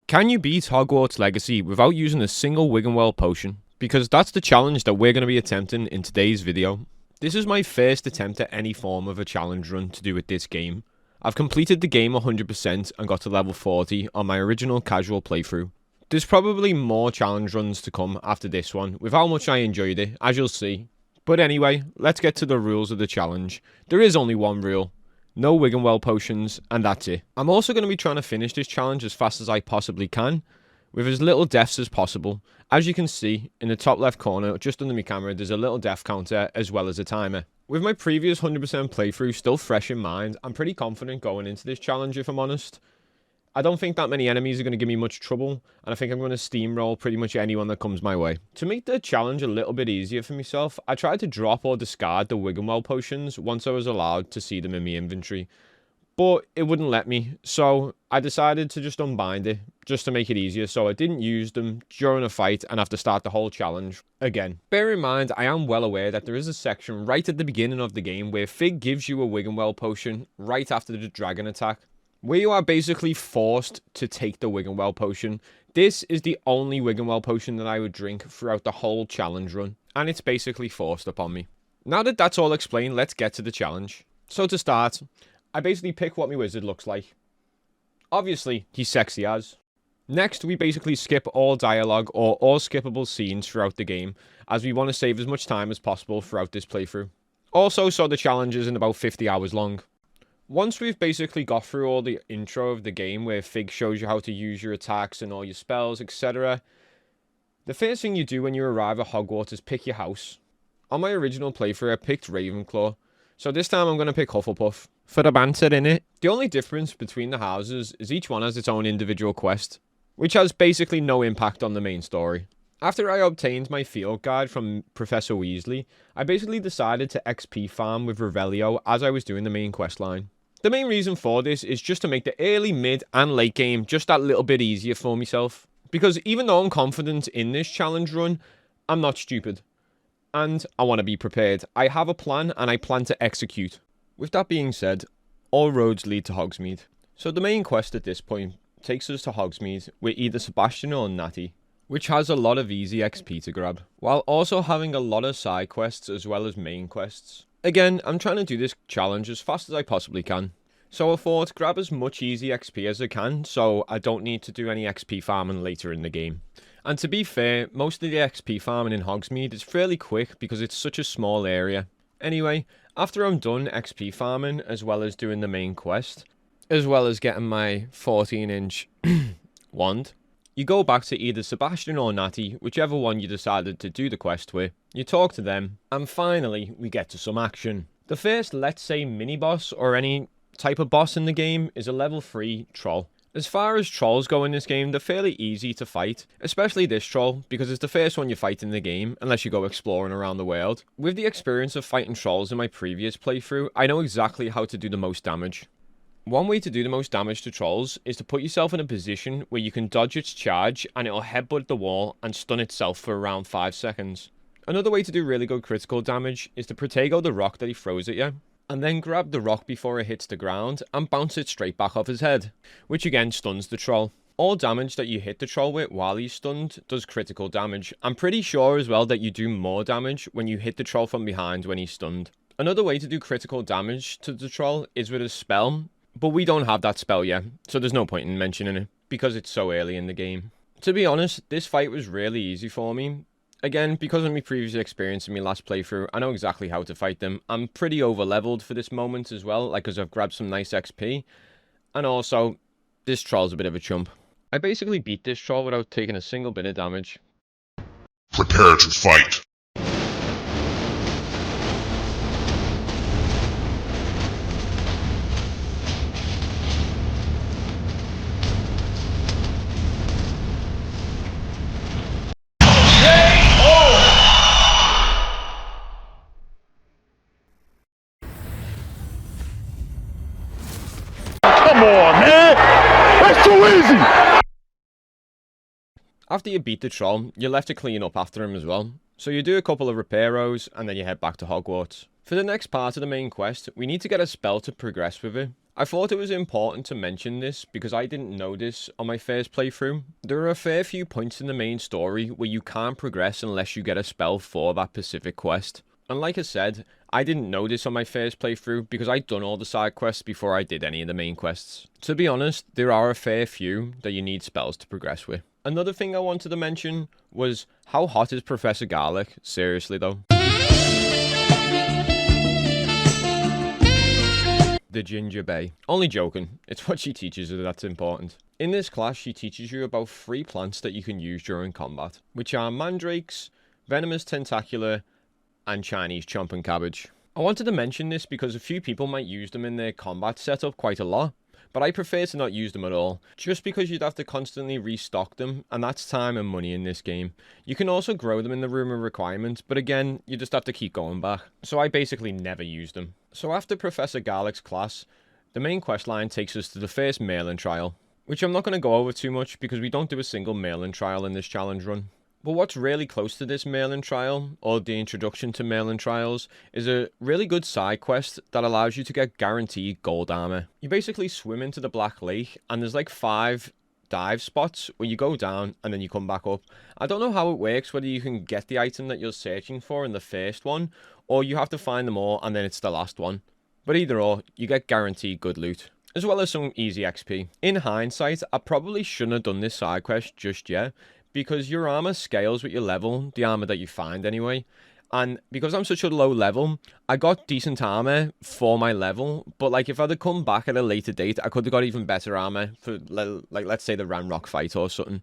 Can you beat Hogwarts Legacy without using a single wiggenweld potion? Because that's the challenge that we're going to be attempting in today's video. This is my first attempt at any form of a challenge run to do with this game. I've completed the game 100% and got to level 40 on my original casual playthrough. There's probably more challenge runs to come after this one, with how much I enjoyed it, as you'll see. But anyway, let's get to the rules of the challenge. There is only one rule. No wiggenweld potions, and that's it. I'm also going to be trying to finish this challenge as fast as I possibly can, with as little deaths as possible. As you can see, in the top left corner, just under my camera, there's a little death counter as well as a timer. With my previous 100% playthrough still fresh in mind, I'm pretty confident going into this challenge if I'm honest. I don't think that many enemies are going to give me much trouble, and I think I'm going to steamroll pretty much anyone that comes my way. To make the challenge a little bit easier for myself, I tried to drop or discard the wiggenweld potions once I was allowed to see them in my inventory, but it wouldn't let me, so I decided to just unbind it, just to make it easier, so I didn't use them during a fight and have to start the whole challenge again. Bear in mind, I am well aware that there is a section right at the beginning of the game where Fig gives you a wiggenweld potion right after the dragon attack, where you are basically forced to take the wiggenweld potion. This is the only wiggenweld potion that I would drink throughout the whole challenge run, and it's basically forced upon me. Now that that's all explained, let's get to the challenge. So to start, I basically pick what my wizard looks like. Obviously, he's sexy as. Next, we basically skip all dialogue or all skippable scenes throughout the game, as we want to save as much time as possible throughout this playthrough. Also, so the challenge isn't about 50 hours long. Once we've basically got through all the intro of the game where Fig shows you how to use your attacks and all your spells, etc., the first thing you do when you arrive at Hogwarts is pick your house. On my original playthrough, I picked Ravenclaw, so this time I'm going to pick Hufflepuff. For the banter in it. The only difference between the houses is each one has its own individual quest, which has basically no impact on the main story. After I obtained my field guide from Professor Weasley, I basically decided to XP farm with Revelio as I was doing the main quest line. The main reason for this is just to make the early, mid, and late game just that little bit easier for myself. Because even though I'm confident in this challenge run, I'm not stupid. And I want to be prepared. I have a plan, and I plan to execute. With that being said, all roads lead to Hogsmeade. So the main quest at this point takes us to Hogsmeade with either Sebastian or Natty, which has a lot of easy XP to grab, while also having a lot of side quests as well as main quests. Again, I'm trying to do this challenge as fast as I possibly can. So I thought, grab as much easy XP as I can, so I don't need to do any XP farming later in the game. And to be fair, most of the XP farming in Hogsmeade is fairly quick because it's such a small area. Anyway, after I'm done XP farming, as well as doing the main quest, as well as getting my 14-inch wand, you go back to either Sebastian or Natty, whichever one you decided to do the quest with. You talk to them, and finally, we get to some action. The first, let's say, mini-boss, or any type of boss in the game, is a level 3 troll. As far as trolls go in this game, they're fairly easy to fight, especially this troll, because it's the first one you fight in the game, unless you go exploring around the world. With the experience of fighting trolls in my previous playthrough, I know exactly how to do the most damage. One way to do the most damage to trolls is to put yourself in a position where you can dodge its charge and it'll headbutt the wall and stun itself for around 5 seconds. Another way to do really good critical damage is to protego the rock that he throws at you, and then grab the rock before it hits the ground and bounce it straight back off his head, which again stuns the troll. All damage that you hit the troll with while he's stunned does critical damage. I'm pretty sure as well that you do more damage when you hit the troll from behind when he's stunned. Another way to do critical damage to the troll is with a spell, but we don't have that spell yet, so there's no point in mentioning it, because it's so early in the game. To be honest, this fight was really easy for me. Again, because of my previous experience in my last playthrough, I know exactly how to fight them. I'm pretty over-leveled for this moment as well, like because I've grabbed some nice XP. And also, this troll's a bit of a chump. I basically beat this troll without taking a single bit of damage. Prepare to fight. Come on, man! That's too easy! After you beat the troll, you're left to clean up after him as well. So you do a couple of repairos, and then you head back to Hogwarts. For the next part of the main quest, we need to get a spell to progress with it. I thought it was important to mention this because I didn't know this on my first playthrough. There are a fair few points in the main story where you can't progress unless you get a spell for that specific quest. And like I said, I didn't know this on my first playthrough because I'd done all the side quests before I did any of the main quests. To be honest, there are a fair few that you need spells to progress with. Another thing I wanted to mention was how hot is Professor Garlic? Seriously though. The Ginger Bay. Only joking, it's what she teaches you that's important. In this class, she teaches you about 3 plants that you can use during combat, which are mandrakes, venomous tentacular, and Chinese chomping cabbage. I wanted to mention this because a few people might use them in their combat setup quite a lot, but I prefer to not use them at all, just because you'd have to constantly restock them, and that's time and money in this game. You can also grow them in the room of requirement, but again, you just have to keep going back. So I basically never use them. So after Professor Garlic's class, the main questline takes us to the first mail-in trial, which I'm not going to go over too much because we don't do a single mail-in trial in this challenge run. But what's really close to this mail-in trial, or the introduction to mail-in trials, is a really good side quest that allows you to get guaranteed gold armor. You basically swim into the Black Lake, and there's like 5 dive spots where you go down and then you come back up. I don't know how it works, whether you can get the item that you're searching for in the first one, or you have to find them all and then it's the last one. But either or, you get guaranteed good loot, as well as some easy XP. In hindsight, I probably shouldn't have done this side quest just yet, because your armor scales with your level, the armor that you find anyway. And because I'm such a low level, I got decent armor for my level, but like if I'd have come back at a later date, I could have got even better armor for like let's say the Ranrok fight or something.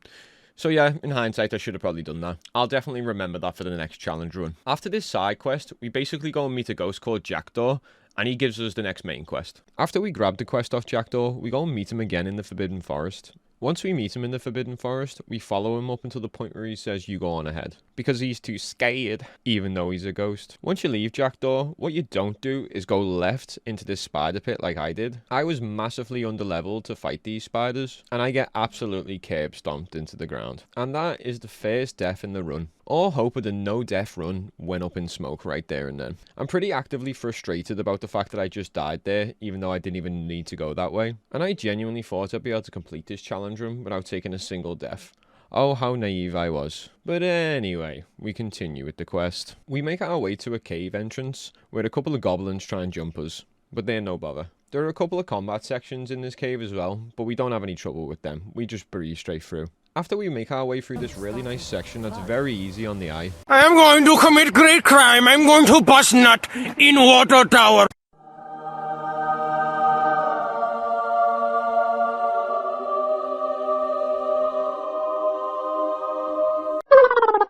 So yeah, in hindsight, I should have probably done that. I'll definitely remember that for the next challenge run. After this side quest, we basically go and meet a ghost called Jackdaw, and he gives us the next main quest. After we grab the quest off Jackdaw, we go and meet him again in the Forbidden Forest. Once we meet him in the Forbidden Forest, we follow him up until the point where he says you go on ahead, because he's too scared, even though he's a ghost. Once you leave Jackdaw, what you don't do is go left into this spider pit like I did. I was massively underleveled to fight these spiders, and I get absolutely curb stomped into the ground. And that is the first death in the run. All hope of the no-death run went up in smoke right there and then. I'm pretty actively frustrated about the fact that I just died there, even though I didn't even need to go that way. And I genuinely thought I'd be able to complete this challenge run without taking a single death. Oh, how naive I was. But anyway, we continue with the quest. We make our way to a cave entrance, where a couple of goblins try and jump us, but they're no bother. There are a couple of combat sections in this cave as well, but we don't have any trouble with them. We just breeze straight through. After we make our way through this really nice section that's very easy on the eye. I am going to commit great crime. I'm going to bust nut in water tower.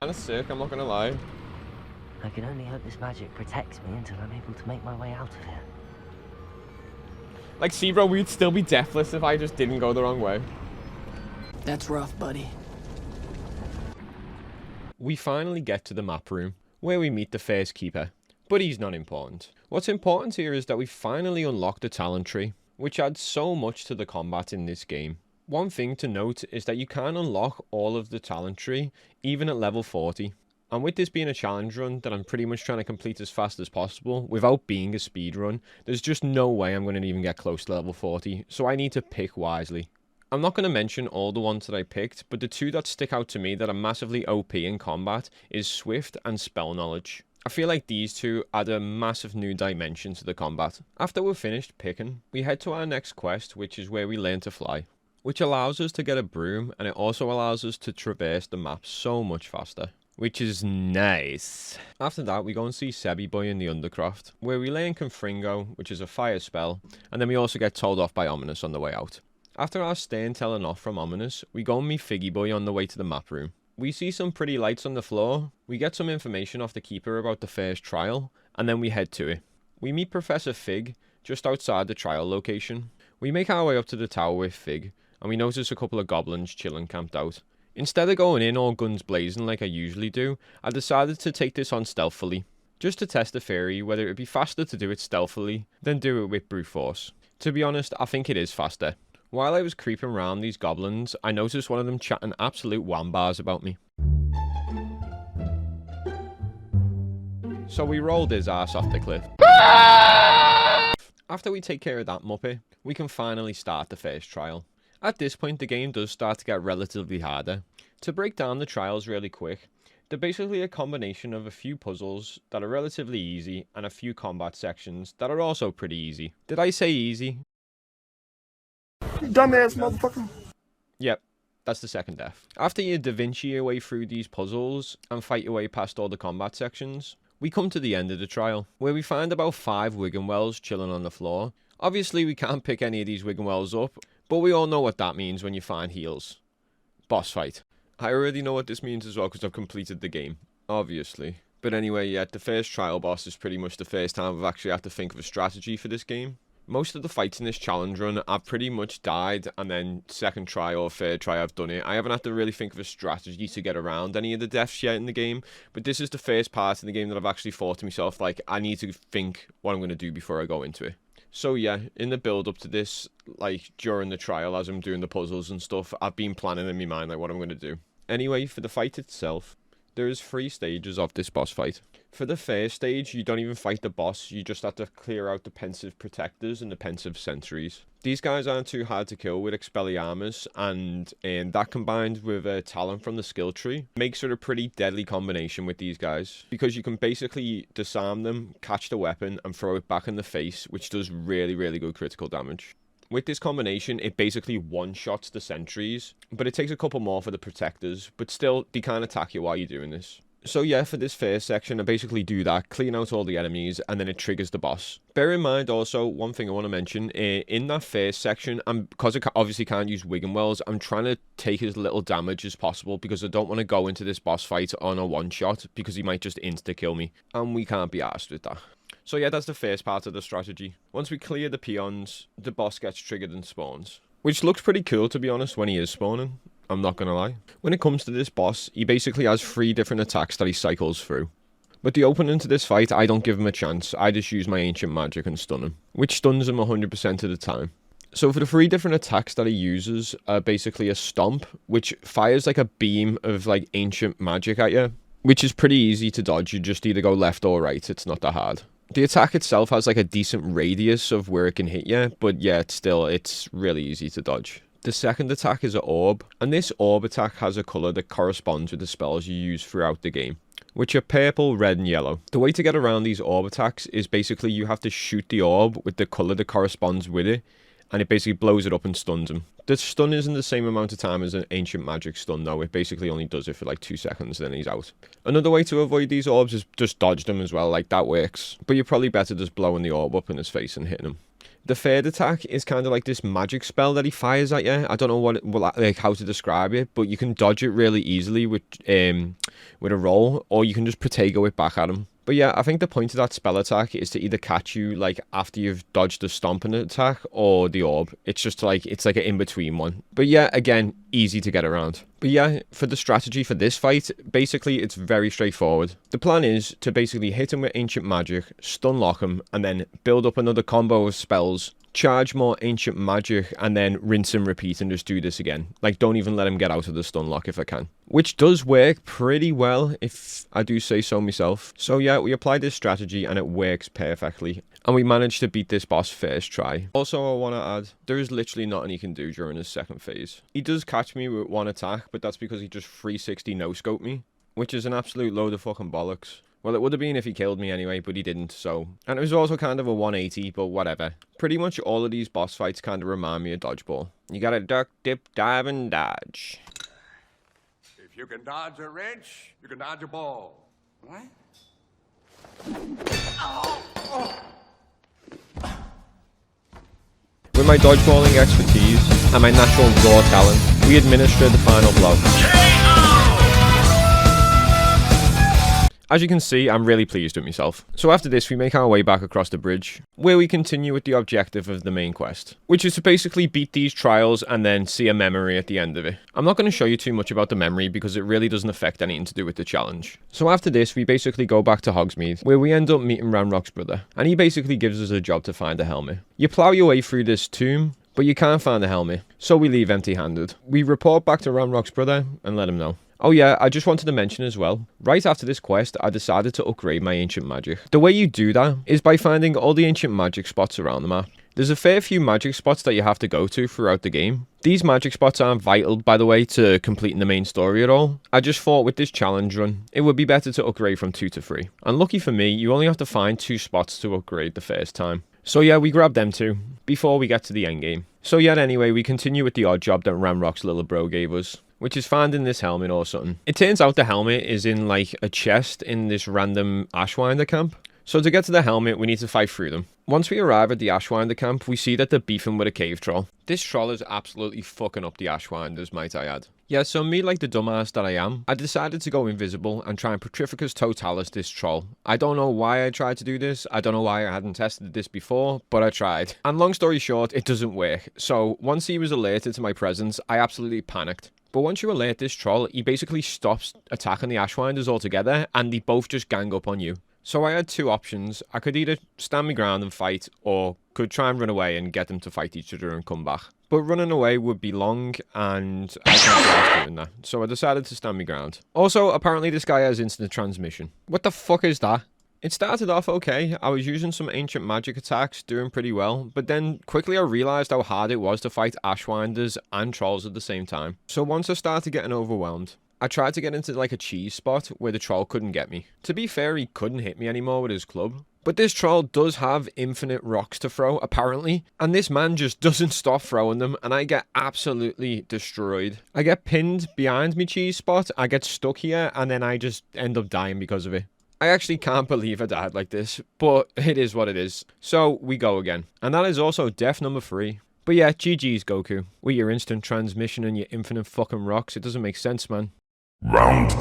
That's sick, I'm not gonna lie. I can only hope this magic protects me until I'm able to make my way out of here. Like, see bro, we'd still be deathless if I just didn't go the wrong way. That's rough, buddy. We finally get to the map room, where we meet the first keeper, but he's not important. What's important here is that we finally unlocked the talent tree, which adds so much to the combat in this game. One thing to note is that you can unlock all of the talent tree, even at level 40. And with this being a challenge run that I'm pretty much trying to complete as fast as possible, without being a speed run, there's just no way I'm going to even get close to level 40, so I need to pick wisely. I'm not going to mention all the ones that I picked, but the 2 that stick out to me that are massively OP in combat is Swift and Spell Knowledge. I feel like these 2 add a massive new dimension to the combat. After we're finished picking, we head to our next quest, which is where we learn to fly, which allows us to get a broom, and it also allows us to traverse the map so much faster, which is nice. After that, we go and see Sebby Boy in the Undercroft, where we learn Confringo, which is a fire spell, and then we also get told off by Ominous on the way out. After our stern telling off from Ominous, we go and meet Figgy Boy on the way to the map room. We see some pretty lights on the floor, we get some information off the keeper about the first trial, and then we head to it. We meet Professor Fig just outside the trial location. We make our way up to the tower with Fig, and we notice a couple of goblins chilling camped out. Instead of going in all guns blazing like I usually do, I decided to take this on stealthily, just to test the theory whether it would be faster to do it stealthily than do it with brute force. To be honest, I think it is faster. While I was creeping around these goblins, I noticed one of them chatting absolute wambars about me. So we rolled his ass off the cliff. After we take care of that muppet, we can finally start the first trial. At this point, the game does start to get relatively harder. To break down the trials really quick, they're basically a combination of a few puzzles that are relatively easy and a few combat sections that are also pretty easy. Did I say easy? Dumbass motherfucker. Yep, that's the second death. After you Da Vinci your way through these puzzles and fight your way past all the combat sections, we come to the end of the trial, where we find about 5 wiggenwelds chilling on the floor. Obviously, we can't pick any of these wiggenwelds up, but we all know what that means when you find heals. Boss fight. I already know what this means as well because I've completed the game, obviously. But anyway, yeah, the first trial boss is pretty much the first time I've actually had to think of a strategy for this game. Most of the fights in this challenge run, I've pretty much died, and then second try or third try I've done it. I haven't had to really think of a strategy to get around any of the deaths yet in the game, but this is the first part in the game that I've actually thought to myself, like, I need to think what I'm going to do before I go into it. So yeah, in the build up to this, like, during the trial, as I'm doing the puzzles and stuff, I've been planning in my mind, like, what I'm going to do. Anyway, for the fight itself, there is 3 stages of this boss fight. For the first stage, you don't even fight the boss, you just have to clear out the pensive protectors and the pensive sentries. These guys aren't too hard to kill with Expelliarmus, and that combined with a talent from the skill tree makes it a pretty deadly combination with these guys, because you can basically disarm them, catch the weapon, and throw it back in the face, which does really, really good critical damage. With this combination, it basically one-shots the sentries, but it takes a couple more for the protectors, but still, they can't attack you while you're doing this. So yeah, for this first section, I basically do that, clean out all the enemies, and then it triggers the boss. Bear in mind also, one thing I want to mention, in that first section, because I obviously can't use wiggenwelds, I'm trying to take as little damage as possible, because I don't want to go into this boss fight on a one-shot, because he might just insta-kill me, and we can't be arsed with that. So yeah, that's the first part of the strategy. Once we clear the peons, the boss gets triggered and spawns. Which looks pretty cool, to be honest, when he is spawning. I'm not gonna lie. When it comes to this boss, he basically has 3 different attacks that he cycles through. But the opening to this fight, I don't give him a chance. I just use my ancient magic and stun him, which stuns him 100% of the time. So for the 3 different attacks that he uses are basically a stomp, which fires like a beam of like ancient magic at you, which is pretty easy to dodge. You just either go left or right. It's not that hard. The attack itself has like a decent radius of where it can hit you, but yeah, it's really easy to dodge. The second attack is an orb, and this orb attack has a colour that corresponds with the spells you use throughout the game, which are purple, red and yellow. The way to get around these orb attacks is basically you have to shoot the orb with the colour that corresponds with it, and it basically blows it up and stuns him. The stun isn't the same amount of time as an ancient magic stun though, it basically only does it for like 2 seconds, then he's out. Another way to avoid these orbs is just dodge them as well, like that works. But you're probably better just blowing the orb up in his face and hitting him. The third attack is kind of like this magic spell that he fires at you. I don't know how to describe it, but you can dodge it really easily with a roll, or you can just protego it back at him. But yeah, I think the point of that spell attack is to either catch you like after you've dodged the stomping attack or the orb. It's just like, it's like an in-between one. But yeah, again, easy to get around. But yeah, for the strategy for this fight, basically it's very straightforward. The plan is to basically hit him with ancient magic, stun lock him, and then build up another combo of spells, charge more ancient magic, and then rinse and repeat and just do this again. Like, don't even let him get out of the stun lock if I can. Which does work pretty well, if I do say so myself. So yeah, we applied this strategy and it works perfectly. And we managed to beat this boss first try. Also, I want to add, there is literally nothing he can do during his second phase. He does catch me with one attack, but that's because he just 360 no-scope me, which is an absolute load of fucking bollocks. Well, it would have been if he killed me anyway, but he didn't, so... And it was also kind of a 180, but whatever. Pretty much all of these boss fights kind of remind me of Dodgeball. You gotta duck, dip, dive, and dodge. If you can dodge a wrench, you can dodge a ball. What? With my dodgeballing expertise and my natural raw talent, we administer the final blow. As you can see, I'm really pleased with myself. So after this, we make our way back across the bridge, where we continue with the objective of the main quest, which is to basically beat these trials and then see a memory at the end of it. I'm not going to show you too much about the memory because it really doesn't affect anything to do with the challenge. So after this, we basically go back to Hogsmeade, where we end up meeting Ranrok's brother, and he basically gives us a job to find a helmet. You plow your way through this tomb, but you can't find the helmet, so we leave empty-handed. We report back to Ranrok's brother and let him know. Oh yeah, I just wanted to mention as well, right after this quest, I decided to upgrade my ancient magic. The way you do that is by finding all the ancient magic spots around the map. There's a fair few magic spots that you have to go to throughout the game. These magic spots aren't vital, by the way, to completing the main story at all. I just thought with this challenge run, it would be better to upgrade from 2 to 3. And lucky for me, you only have to find 2 spots to upgrade the first time. So yeah, we grabbed them 2 before we get to the endgame. So yeah, anyway, we continue with the odd job that Ranrok's little bro gave us, which is finding this helmet or something. It turns out the helmet is in like a chest in this random Ashwinder camp. So to get to the helmet, we need to fight through them. Once we arrive at the Ashwinder camp, we see that they're beefing with a cave troll. This troll is absolutely fucking up the Ashwinders, might I add. Yeah, so me, like the dumbass that I am, I decided to go invisible and try and Petrificus Totalis this troll. I don't know why I tried to do this, I don't know why I hadn't tested this before, but I tried. And long story short, it doesn't work. So once he was alerted to my presence, I absolutely panicked. But once you alert this troll, he basically stops attacking the Ashwinders altogether, and they both just gang up on you. So I had 2 options. I could either stand my ground and fight, or could try and run away and get them to fight each other and come back. But running away would be long, and I can't be arsed doing that. So I decided to stand my ground. Also, apparently this guy has instant transmission. What the fuck is that? It started off okay. I was using some ancient magic attacks, doing pretty well, but then quickly I realised how hard it was to fight Ashwinders and trolls at the same time. So once I started getting overwhelmed, I tried to get into like a cheese spot where the troll couldn't get me. To be fair, he couldn't hit me anymore with his club. But this troll does have infinite rocks to throw, apparently. And this man just doesn't stop throwing them, and I get absolutely destroyed. I get pinned behind me cheese spot, I get stuck here, and then I just end up dying because of it. I actually can't believe I died like this, but it is what it is. So, we go again. And that is also death number 3. But yeah, GG's Goku. With your instant transmission and your infinite fucking rocks, it doesn't make sense, man. Round 2.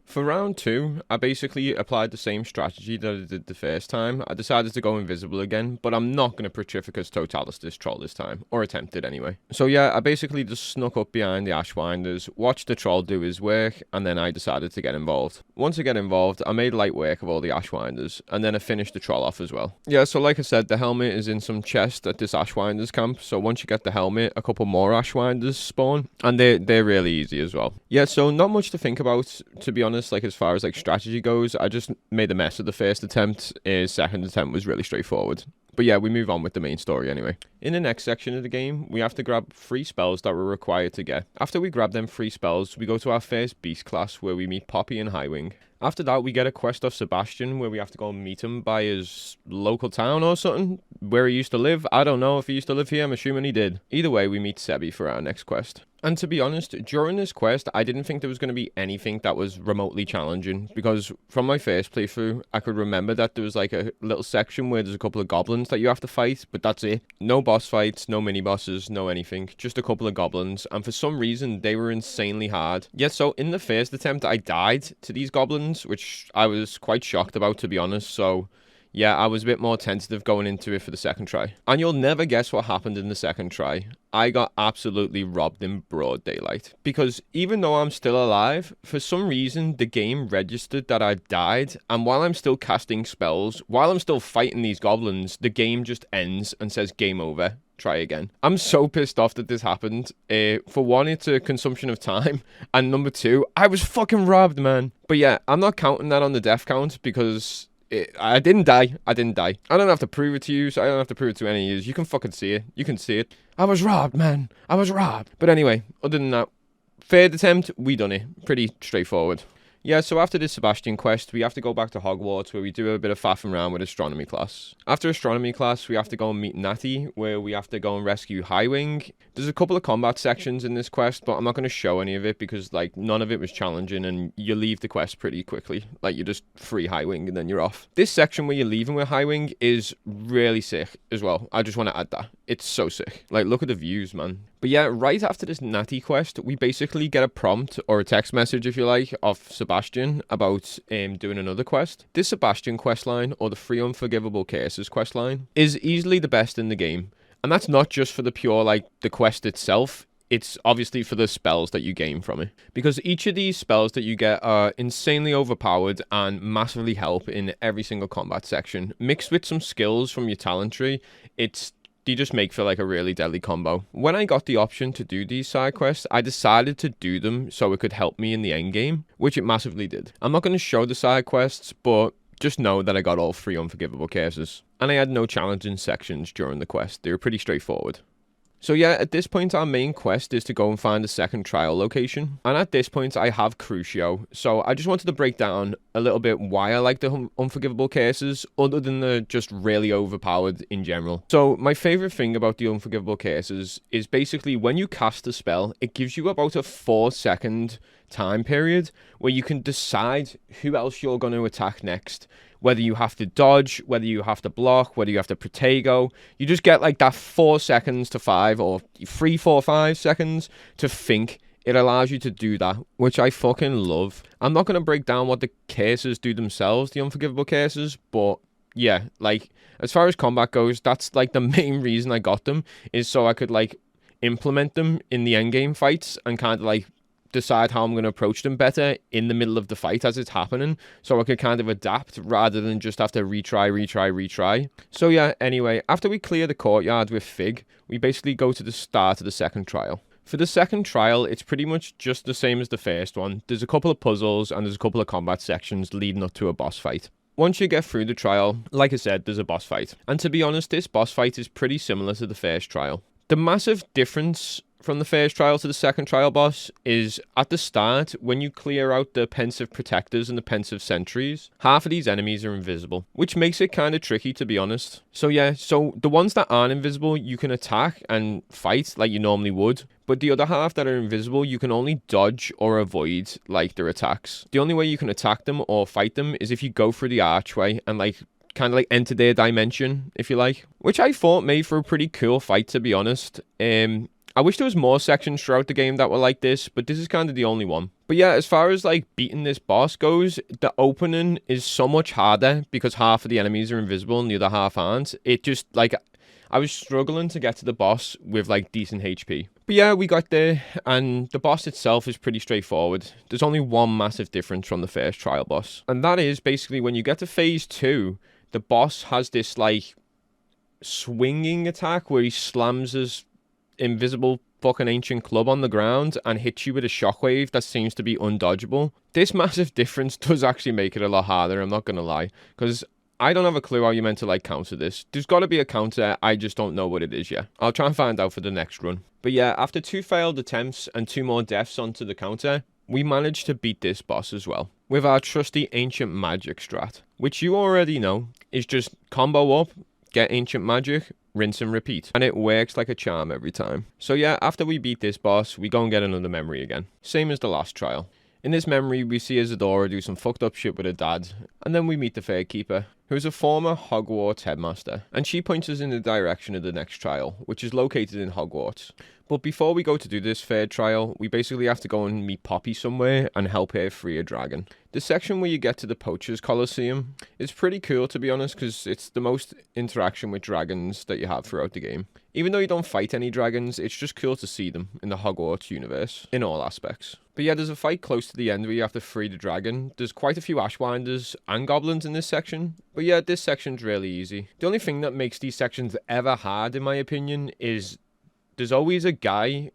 For round 2, I basically applied the same strategy that I did the first time. I decided to go invisible again, but I'm not going to Petrificus Totalis this troll this time, or attempt it anyway. So yeah, I basically just snuck up behind the Ashwinders, watched the troll do his work, and then I decided to get involved. Once I get involved, I made light work of all the Ashwinders, and then I finished the troll off as well. Yeah, so like I said, the helmet is in some chest at this Ashwinders camp, so once you get the helmet, a couple more Ashwinders spawn, and they're really easy as well. Yeah, so not much to think about, to be honest. Like as far as like strategy goes, I just made a mess of the first attempt. His second attempt was really straightforward. But yeah, we move on with the main story anyway. In the next section of the game, we have to grab 3 spells that we're required to get. After we grab them 3 spells, we go to our first beast class where we meet Poppy and Highwing. After that, we get a quest off Sebastian where we have to go and meet him by his local town or something. Where he used to live. I don't know if he used to live here, I'm assuming he did. Either way, we meet Sebi for our next quest. And to be honest, during this quest, I didn't think there was going to be anything that was remotely challenging, because from my first playthrough, I could remember that there was like a little section where there's a couple of goblins that you have to fight, but that's it. No boss fights, no mini bosses, no anything, just a couple of goblins, and for some reason, they were insanely hard. Yeah, so in the first attempt, I died to these goblins, which I was quite shocked about, to be honest, so yeah, I was a bit more tentative going into it for the second try. And you'll never guess what happened in the second try. I got absolutely robbed in broad daylight. Because even though I'm still alive, for some reason the game registered that I died. And while I'm still casting spells, while I'm still fighting these goblins, the game just ends and says game over. Try again. I'm so pissed off that this happened. For one, it's a consumption of time. And number 2, I was fucking robbed, man. But yeah, I'm not counting that on the death count because I didn't die. I didn't die. I don't have to prove it to you, so I don't have to prove it to any of you. You can fucking see it. You can see it. I was robbed, man. I was robbed. But anyway, other than that, third attempt, we done it. Pretty straightforward. Yeah, so after this Sebastian quest, we have to go back to Hogwarts, where we do a bit of faffing around with astronomy class. After astronomy class, we have to go and meet Natty, where we have to go and rescue Highwing. There's a couple of combat sections in this quest, but I'm not going to show any of it because, like, none of it was challenging, and you leave the quest pretty quickly. Like, you just free Highwing, and then you're off. This section where you're leaving with Highwing is really sick as well. I just want to add that. It's so sick. Like, look at the views, man. But yeah, right after this Natty quest, we basically get a prompt, or a text message if you like, off Sebastian about doing another quest. This Sebastian questline, or the 3 Unforgivable Curses questline, is easily the best in the game. And that's not just for the pure, like, the quest itself. It's obviously for the spells that you gain from it. Because each of these spells that you get are insanely overpowered and massively help in every single combat section. Mixed with some skills from your talent tree, it's they just make for like a really deadly combo. When I got the option to do these side quests, I decided to do them so it could help me in the end game, which it massively did. I'm not going to show the side quests, but just know that I got all 3 unforgivable cases. And I had no challenging sections during the quest. They were pretty straightforward. So yeah, at this point our main quest is to go and find the second trial location. And at this point I have Crucio. So I just wanted to break down a little bit why I like the unforgivable cases, other than the just really overpowered in general. So my favorite thing about the unforgivable cases is basically when you cast a spell, it gives you about a 4-second time period where you can decide who else you're going to attack next. Whether you have to dodge, whether you have to block, whether you have to protego. You just get like that 4 seconds to 5 or 3, 4, 5 seconds to think. It allows you to do that, which I fucking love. I'm not going to break down what the cases do themselves, the unforgivable cases, but yeah, like as far as combat goes, that's like the main reason I got them, is so I could like implement them in the endgame fights and kind of like decide how I'm going to approach them better in the middle of the fight as it's happening, so I could kind of adapt rather than just have to retry. So yeah, anyway, after we clear the courtyard with Fig, we basically go to the start of the second trial. For the second trial, it's pretty much just the same as the first one. There's a couple of puzzles and there's a couple of combat sections leading up to a boss fight. Once you get through the trial, like I said, there's a boss fight. And to be honest, this boss fight is pretty similar to the first trial. The massive difference from the first trial to the second trial boss is at the start, when you clear out the pensive protectors and the pensive sentries, half of these enemies are invisible, which makes it kind of tricky, to be honest. So yeah, so the ones that aren't invisible, you can attack and fight like you normally would, but the other half that are invisible, you can only dodge or avoid like their attacks. The only way you can attack them or fight them is if you go through the archway and like kind of like enter their dimension, if you like, which I thought made for a pretty cool fight, to be honest. I wish there was more sections throughout the game that were like this, but this is kind of the only one. But yeah, as far as like beating this boss goes, the opening is so much harder because half of the enemies are invisible and the other half aren't. It just like, I was struggling to get to the boss with like decent HP. But yeah, we got there, and the boss itself is pretty straightforward. There's only one massive difference from the first trial boss. And that is basically when you get to phase 2, the boss has this like swinging attack where he slams his invisible fucking ancient club on the ground and hits you with a shockwave that seems to be undodgeable. This massive difference does actually make it a lot harder, I'm not gonna lie, because I don't have a clue how you're meant to like counter this. There's got to be a counter, I just don't know what it is yet. I'll try and find out for the next run. But yeah, after 2 failed attempts and 2 more deaths onto the counter, we managed to beat this boss as well with our trusty ancient magic strat, which you already know is just combo up, get ancient magic, rinse and repeat, and it works like a charm every time. So yeah, after we beat this boss, we go and get another memory again, same as the last trial. In this memory, we see Isadora do some fucked up shit with her dad, and then we meet the Fairkeeper, who is a former Hogwarts headmaster, and she points us in the direction of the next trial, which is located in Hogwarts. But before we go to do this third trial, we basically have to go and meet Poppy somewhere and help her free a dragon. The section where you get to the Poacher's Colosseum is pretty cool, to be honest, because it's the most interaction with dragons that you have throughout the game. Even though you don't fight any dragons, it's just cool to see them in the Hogwarts universe, in all aspects. But yeah, there's a fight close to the end where you have to free the dragon. There's quite a few Ashwinders and goblins in this section. But yeah, this section's really easy. The only thing that makes these sections ever hard, in my opinion, is there's always a guy,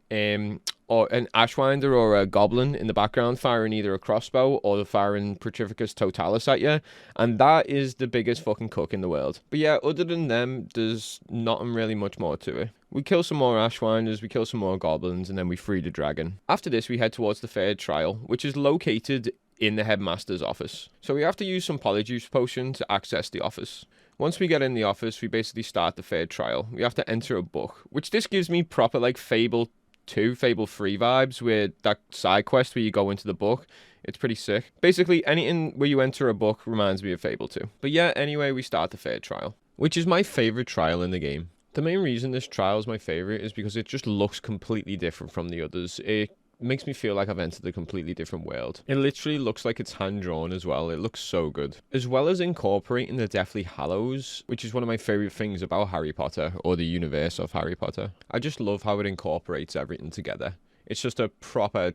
or an Ashwinder or a goblin in the background firing either a crossbow or firing Petrificus Totalis at you, and that is the biggest fucking cook in the world. But yeah, other than them, there's nothing really much more to it. We kill some more Ashwinders, we kill some more goblins, and then we free the dragon. After this, we head towards the third trial, which is located in the headmaster's office. So we have to use some Polyjuice Potion to access the office. Once we get in the office, we basically start the third trial. We have to enter a book, which this gives me proper like Fable 2, Fable 3 vibes, where that side quest where you go into the book. It's pretty sick. Basically, anything where you enter a book reminds me of Fable 2. But yeah, anyway, we start the third trial, which is my favorite trial in the game. The main reason this trial is my favorite is because it just looks completely different from the others. It makes me feel like I've entered a completely different world. It literally looks like it's hand-drawn as well. It looks so good. As well as incorporating the Deathly Hallows, which is one of my favorite things about Harry Potter, or the universe of Harry Potter. I just love how it incorporates everything together. It's just a proper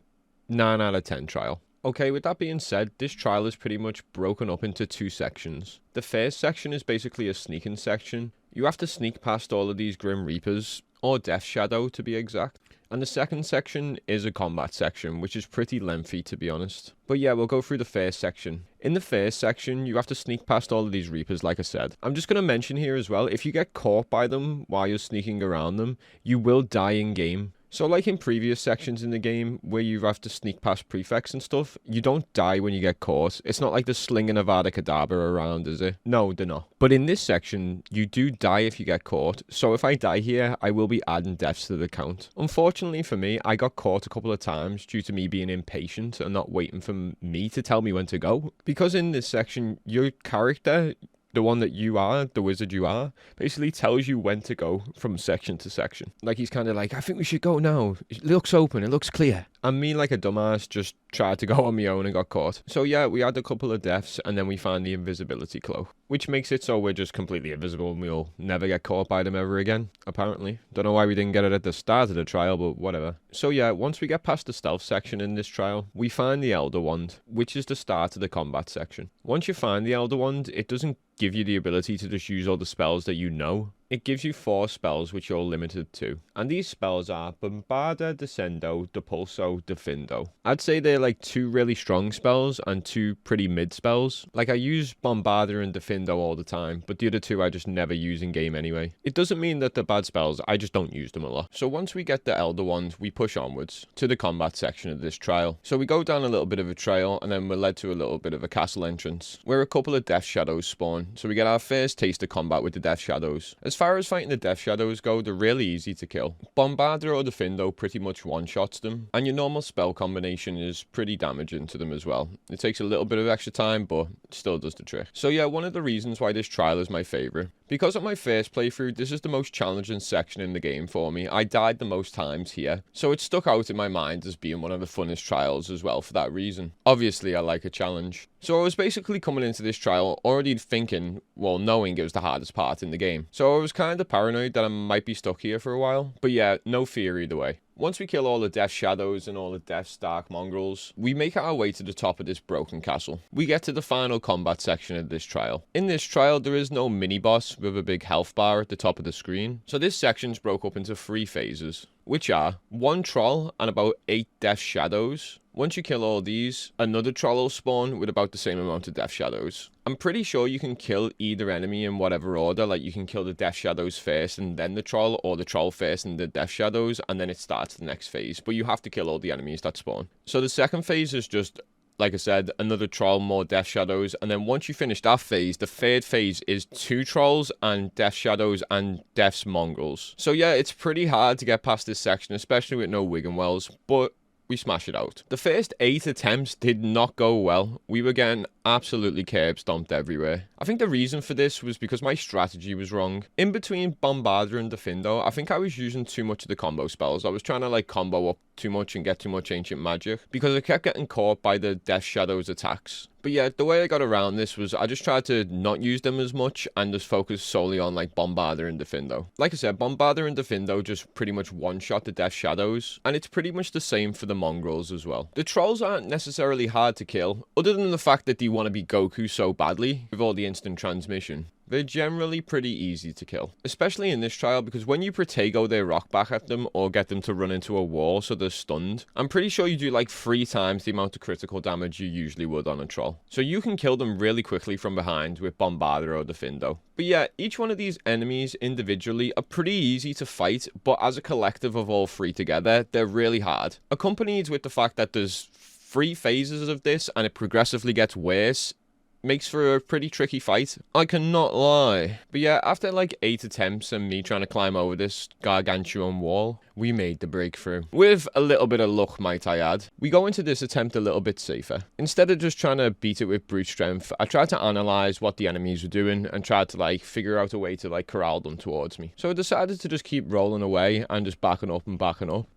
9 out of 10 trial. Okay, with that being said, this trial is pretty much broken up into 2 sections. The first section is basically a sneaking section. You have to sneak past all of these Grim Reapers, or Death Shadow to be exact. And the second section is a combat section, which is pretty lengthy to be honest. But yeah, we'll go through the first section. In the first section, you have to sneak past all of these Reapers, like I said. I'm just going to mention here as well, if you get caught by them while you're sneaking around them, you will die in game. So like in previous sections in the game where you have to sneak past prefects and stuff, you don't die when you get caught. It's not like the slinging of Avada Kedavra around, is it? No, they're not. But in this section, you do die if you get caught. So if I die here, I will be adding deaths to the count. Unfortunately for me, I got caught a couple of times due to me being impatient and not waiting for me to tell me when to go. Because in this section, your character, the one that you are, the wizard you are, basically tells you when to go from section to section. Like he's kind of like, I think we should go now. It looks open, it looks clear. And me, like a dumbass, just tried to go on my own and got caught. So yeah, we had a couple of deaths and then we found the invisibility cloak, which makes it so we're just completely invisible and we'll never get caught by them ever again, apparently. Don't know why we didn't get it at the start of the trial, but whatever. So yeah, once we get past the stealth section in this trial, we find the Elder Wand, which is the start of the combat section. Once you find the Elder Wand, it doesn't give you the ability to just use all the spells that you know. It gives you 4 spells which you're limited to. And these spells are Bombarda, Descendo, Depulso, Defindo. I'd say they're like 2 really strong spells and 2 pretty mid spells. Like I use Bombarda and Defindo all the time, but the other 2 I just never use in game anyway. It doesn't mean that they're bad spells, I just don't use them a lot. So once we get the Elder Wand, we push onwards to the combat section of this trial. So we go down a little bit of a trail and then we're led to a little bit of a castle entrance where a couple of Death Shadows spawn. So we get our first taste of combat with the Death Shadows. As far as fighting the Death Shadows go, they're really easy to kill. Bombarda or Defindo pretty much one-shots them, and your normal spell combination is pretty damaging to them as well. It takes a little bit of extra time, but it still does the trick. So yeah, one of the reasons why this trial is my favourite. Because of my first playthrough, this is the most challenging section in the game for me. I died the most times here, so it stuck out in my mind as being one of the funnest trials as well for that reason. Obviously, I like a challenge. So I was basically coming into this trial already thinking, well, knowing it was the hardest part in the game. So I was kind of paranoid that I might be stuck here for a while. But yeah, no fear either way. Once we kill all the Death Shadows and all the Death's Dark Mongrels, we make our way to the top of this broken castle. We get to the final combat section of this trial. In this trial, there is no mini-boss with a big health bar at the top of the screen. So this section's broke up into 3 phases, which are 1 troll and about 8 Death Shadows. Once you kill all these, another troll will spawn with about the same amount of Death Shadows. I'm pretty sure you can kill either enemy in whatever order, like you can kill the Death Shadows first and then the troll, or the troll first and the Death Shadows, and then it starts the next phase. But you have to kill all the enemies that spawn. So the second phase is just, like I said, another troll, more Death Shadows, and then once you finish that phase, the third phase is 2 trolls and Death Shadows and Death's Mongrels. So yeah, it's pretty hard to get past this section, especially with no wiggenwelds, but we smash it out. The first 8 attempts did not go well. We were getting absolutely curb stomped everywhere. I think the reason for this was because my strategy was wrong. In between Bombarda and Defindo, I think I was using too much of the combo spells. I was trying to like combo up too much and get too much ancient magic because I kept getting caught by the Death Shadows attacks. But yeah, the way I got around this was I just tried to not use them as much and just focus solely on like Bombarda and Defindo. Like I said, Bombarda and Defindo just pretty much one-shot the Death Shadows, and it's pretty much the same for the Mongrels as well. The trolls aren't necessarily hard to kill, other than the fact that they want to be Goku so badly with all the instant transmission. They're generally pretty easy to kill, especially in this trial because when you Protego their rock back at them or get them to run into a wall so they're stunned, I'm pretty sure you do like 3 times the amount of critical damage you usually would on a troll. So you can kill them really quickly from behind with Bombarda or Defindo. But yeah, each one of these enemies individually are pretty easy to fight, but as a collective of all 3 together, they're really hard. Accompanied with the fact that there's 3 phases of this and it progressively gets worse, makes for a pretty tricky fight, I cannot lie. But yeah, after like 8 attempts and me trying to climb over this gargantuan wall, we made the breakthrough. With a little bit of luck, might I add. We go into this attempt a little bit safer. Instead of just trying to beat it with brute strength, I tried to analyze what the enemies were doing and tried to like figure out a way to like corral them towards me. So I decided to just keep rolling away and just backing up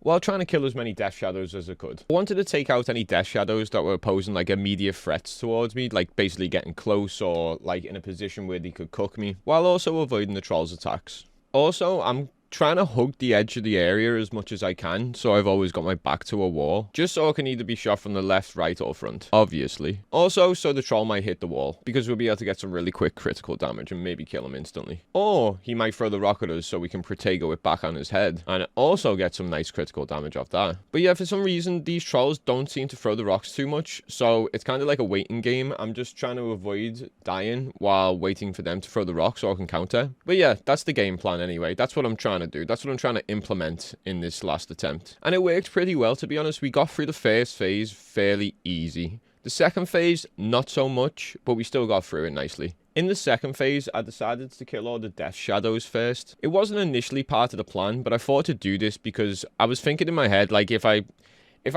while trying to kill as many Death Shadows as I could. I wanted to take out any Death Shadows that were posing like immediate threats towards me, like basically getting close or like in a position where they could cook me, while also avoiding the trolls' attacks. Also, I'm trying to hug the edge of the area as much as I can, so I've always got my back to a wall, just so I can either be shot from the left, right, or front, obviously. Also, so the troll might hit the wall, because we'll be able to get some really quick critical damage and maybe kill him instantly. Or he might throw the rock at us so we can Protego it back on his head, and also get some nice critical damage off that. But yeah, for some reason, these trolls don't seem to throw the rocks too much, so it's kind of like a waiting game. I'm just trying to avoid dying while waiting for them to throw the rock so I can counter. But yeah, that's the game plan anyway. That's what I'm trying to do. That's what I'm trying to implement in this last attempt. And it worked pretty well, to be honest. We got through the first phase fairly easy. The second phase, not so much, but we still got through it nicely. In the second phase, I decided to kill all the death shadows first. It wasn't initially part of the plan, but I thought to do this because I was thinking in my head, like, if I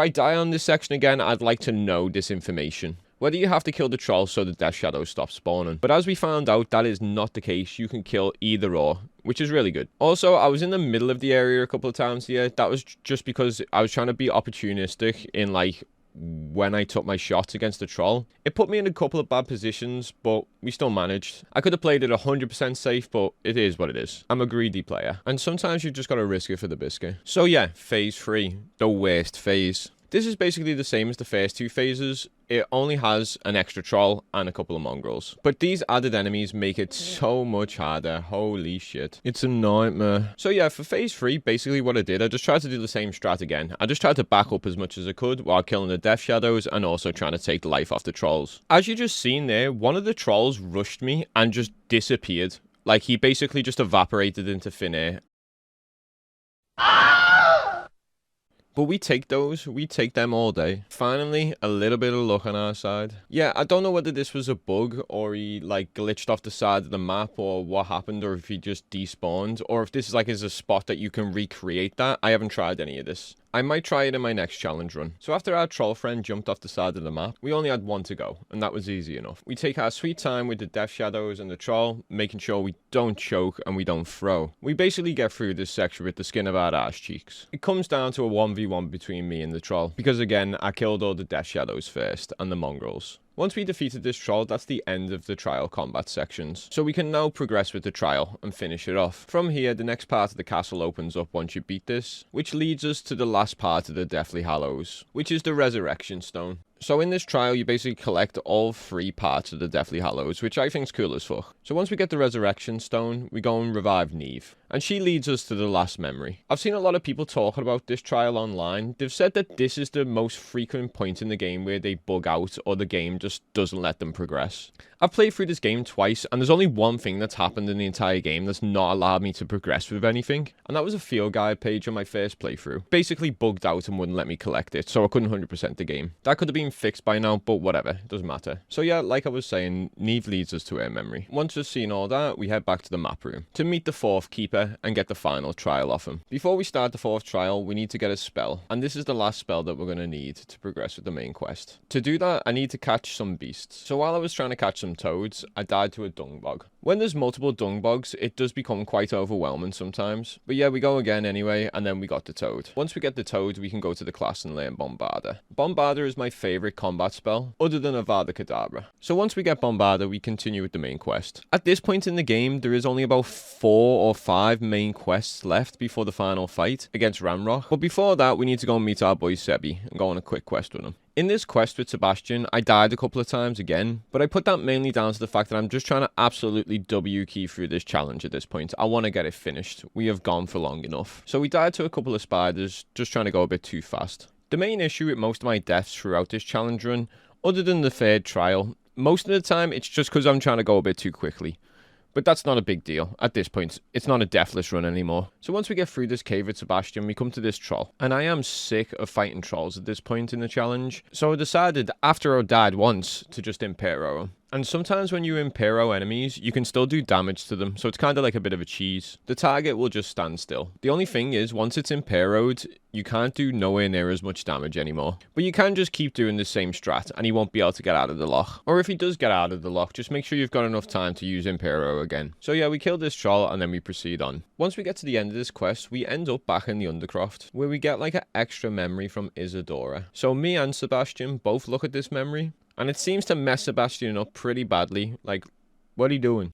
die on this section again, I'd like to know this information. Whether you have to kill the troll so the death shadows stop spawning. But as we found out, that is not the case. You can kill either or, which is really good. Also, I was in the middle of the area a couple of times here. That was just because I was trying to be opportunistic in, like, when I took my shots against the troll. It put me in a couple of bad positions, but we still managed. I could have played it 100% safe, but it is what it is. I'm a greedy player, and sometimes you've just got to risk it for the biscuit. So yeah, phase 3, the worst phase. This is basically the same as the first two phases. It only has an extra troll and a couple of mongrels. But these added enemies make it so much harder. Holy shit. It's a nightmare. So yeah, for phase 3, basically what I did, I just tried to do the same strat again. I just tried to back up as much as I could while killing the death shadows and also trying to take the life off the trolls. As you just seen there, one of the trolls rushed me and just disappeared. Like, he basically just evaporated into thin air. But we take those, we take them all day. Finally, a little bit of luck on our side. Yeah, I don't know whether this was a bug or he like glitched off the side of the map or what happened, or if he just despawned, or if this is like is a spot that you can recreate that. I haven't tried any of this. I might try it in my next challenge run. So after our troll friend jumped off the side of the map, we only had one to go, and that was easy enough. We take our sweet time with the death shadows and the troll, making sure we don't choke and we don't throw. We basically get through this section with the skin of our ass cheeks. It comes down to a 1v1 between me and the troll, because again, I killed all the death shadows first, and the mongrels. Once we defeated this troll, that's the end of the trial combat sections. So we can now progress with the trial and finish it off. From here, the next part of the castle opens up once you beat this, which leads us to the last part of the Deathly Hallows, which is the resurrection stone. So in this trial, you basically collect all 3 parts of the Deathly Hallows, which I think is cool as fuck. So once we get the resurrection stone, we go and revive Neve, and she leads us to the last memory. I've seen a lot of people talking about this trial online. They've said that this is the most frequent point in the game where they bug out or the game just doesn't let them progress. I've played through this game twice, and there's only one thing that's happened in the entire game that's not allowed me to progress with anything, and that was a field guide page on my first playthrough. Basically bugged out and wouldn't let me collect it, so I couldn't 100% the game. That could have been fixed by now, but whatever, it doesn't matter. So yeah, like I was saying, Neve leads us to her memory. Once we've seen all that, we head back to the map room to meet the 4th keeper and get the final trial off him. Before we start the 4th trial, we need to get a spell, and this is the last spell that we're going to need to progress with the main quest. To do that, I need to catch some beasts. So while I was trying to catch some toads, I died to a dung bog. When there's multiple dung bogs, it does become quite overwhelming sometimes. But yeah, we go again anyway, and then we got the toad. Once we get the toad, we can go to the class and learn Bombarder. Bombarder is my favorite combat spell, other than Avada Kedavra. So once we get Bombarder, we continue with the main quest. At this point in the game, there is only about 4 or 5 main quests left before the final fight against Ranrok. But before that, we need to go and meet our boy Sebi and go on a quick quest with him. In this quest with Sebastian, I died a couple of times again, but I put that mainly down to the fact that I'm just trying to absolutely W key through this challenge at this point. I want to get it finished. We have gone for long enough. So we died to a couple of spiders, just trying to go a bit too fast. The main issue with most of my deaths throughout this challenge run, other than the 3rd trial, most of the time it's just because I'm trying to go a bit too quickly. But that's not a big deal. At this point, it's not a deathless run anymore. So once we get through this cave with Sebastian, we come to this troll. And I am sick of fighting trolls at this point in the challenge. So I decided, after I died once, to just Impero him. And sometimes when you Impero enemies, you can still do damage to them, so it's kind of like a bit of a cheese. The target will just stand still. The only thing is, once it's Imperoed, you can't do nowhere near as much damage anymore. But you can just keep doing the same strat, and he won't be able to get out of the lock. Or if he does get out of the lock, just make sure you've got enough time to use Impero again. So yeah, we kill this troll, and then we proceed on. Once we get to the end of this quest, we end up back in the Undercroft, where we get like an extra memory from Isadora. So me and Sebastian both look at this memory, and it seems to mess Sebastian up pretty badly. Like, what are you doing?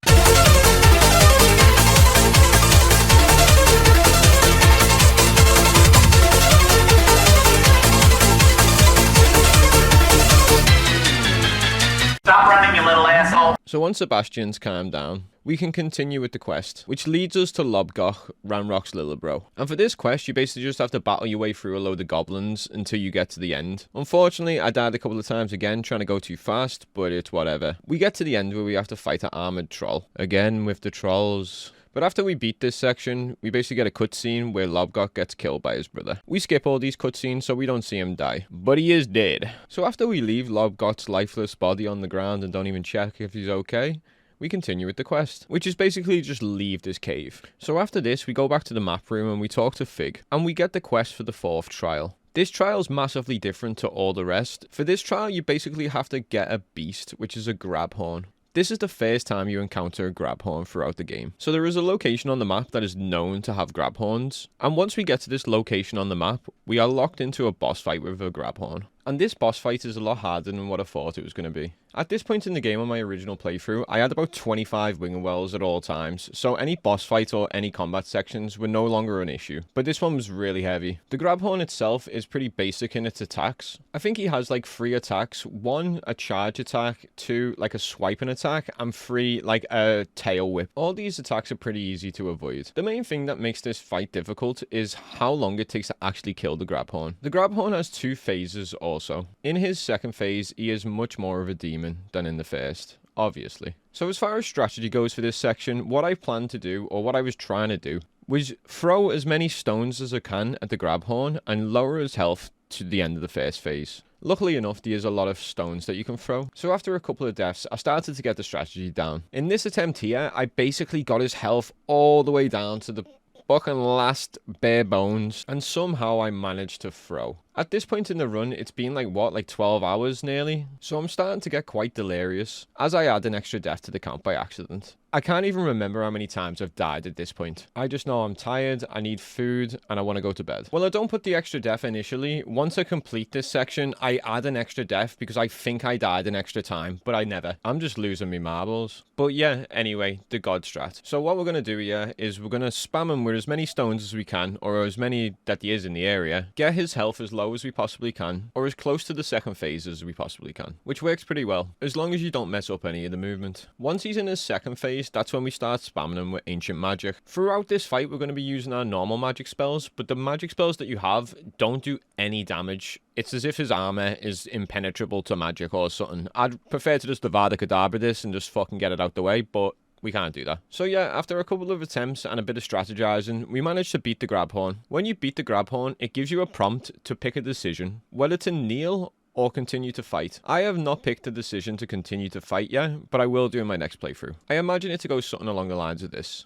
So once Sebastian's calmed down, we can continue with the quest, which leads us to Lobgoch, Ranrok's little bro. And for this quest, you basically just have to battle your way through a load of goblins until you get to the end. Unfortunately, I died a couple of times again trying to go too fast, but it's whatever. We get to the end where we have to fight an armored troll. Again with the trolls. But after we beat this section, we basically get a cutscene where Lobgoch gets killed by his brother. We skip all these cutscenes so we don't see him die. But he is dead. So after we leave Lobgoch's lifeless body on the ground and don't even check if he's okay, we continue with the quest, which is basically just leave this cave. So after this, we go back to the map room and we talk to Fig, and we get the quest for the 4th trial. This trial is massively different to all the rest. For this trial, you basically have to get a beast, which is a grabhorn. This is the first time you encounter a grabhorn throughout the game. So there is a location on the map that is known to have grabhorns, and once we get to this location on the map, we are locked into a boss fight with a grabhorn. And this boss fight is a lot harder than what I thought it was going to be. At this point in the game on my original playthrough, I had about 25 wiggenwelds at all times, so any boss fight or any combat sections were no longer an issue. But this one was really heavy. The grabhorn itself is pretty basic in its attacks. I think he has like 3 attacks. 1, a charge attack, 2, like a swiping attack, and 3, like a tail whip. All these attacks are pretty easy to avoid. The main thing that makes this fight difficult is how long it takes to actually kill the grabhorn. The grabhorn has 2 phases also. In his second phase, he is much more of a demon than in the first, obviously. So as far as strategy goes for this section, what I planned to do, or what I was trying to do, was throw as many stones as I can at the grabhorn and lower his health to the end of the first phase. Luckily enough, there's a lot of stones that you can throw. So after a couple of deaths, I started to get the strategy down. In this attempt here, I basically got his health all the way down to the fucking last bare bones, and somehow I managed to throw. At this point in the run, it's been like 12 hours nearly, so I'm starting to get quite delirious, as I add an extra death to the count by accident. I can't even remember how many times I've died at this point. I just know I'm tired, I need food, and I want to go to bed. Well, I don't put the extra death initially. Once I complete this section, I add an extra death because I think I died an extra time, but I never. I'm just losing me marbles. But yeah, anyway, the god strat. So what we're going to do here is we're going to spam him with as many stones as we can, or as many that he is in the area, get his health as low as we possibly can, or as close to the second phase as we possibly can, which works pretty well, as long as you don't mess up any of the movement. Once he's in his second phase, that's when we start spamming him with ancient magic. Throughout this fight, we're going to be using our normal magic spells, but the magic spells that you have don't do any damage. It's as if his armor is impenetrable to magic or something. I'd prefer to just Avada Kedavra this and just fucking get it out the way, but we can't do that. So yeah, after a couple of attempts and a bit of strategizing, we managed to beat the grabhorn. When you beat the grabhorn, it gives you a prompt to pick a decision, whether to kneel or continue to fight. I have not picked the decision to continue to fight yet, but I will do in my next playthrough. I imagine it to go something along the lines of this.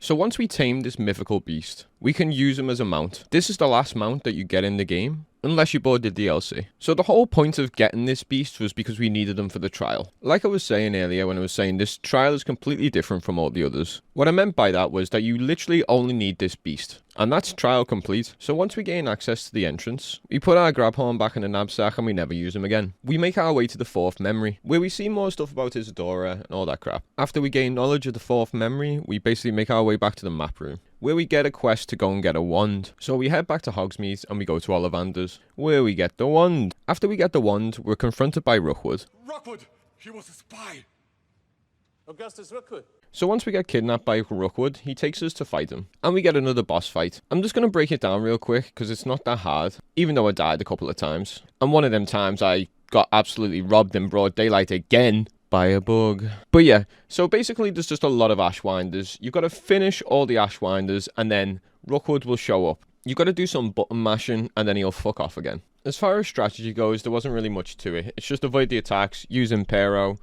So once we tame this mythical beast, we can use him as a mount. This is the last mount that you get in the game, unless you bought the DLC. So the whole point of getting this beast was because we needed them for the trial. Like I was saying earlier when I was saying this trial is completely different from all the others. What I meant by that was that you literally only need this beast. And that's trial complete. So once we gain access to the entrance, we put our grabhorn back in the knapsack and we never use him again. We make our way to the 4th memory, where we see more stuff about Isadora and all that crap. After we gain knowledge of the 4th memory, we basically make our way back to the map room, where we get a quest to go and get a wand. So we head back to Hogsmeade and we go to Ollivander's, where we get the wand. After we get the wand, we're confronted by Rookwood. Rookwood! He was a spy! Augustus Rookwood. So once we get kidnapped by Rookwood, he takes us to fight him. And we get another boss fight. I'm just going to break it down real quick, because it's not that hard, even though I died a couple of times. And one of them times I got absolutely robbed in broad daylight again by a bug. But yeah, so basically there's just a lot of Ashwinders. You've got to finish all the Ashwinders, and then Rookwood will show up. You've got to do some button mashing, and then he'll fuck off again. As far as strategy goes, there wasn't really much to it. It's just avoid the attacks, use Impero,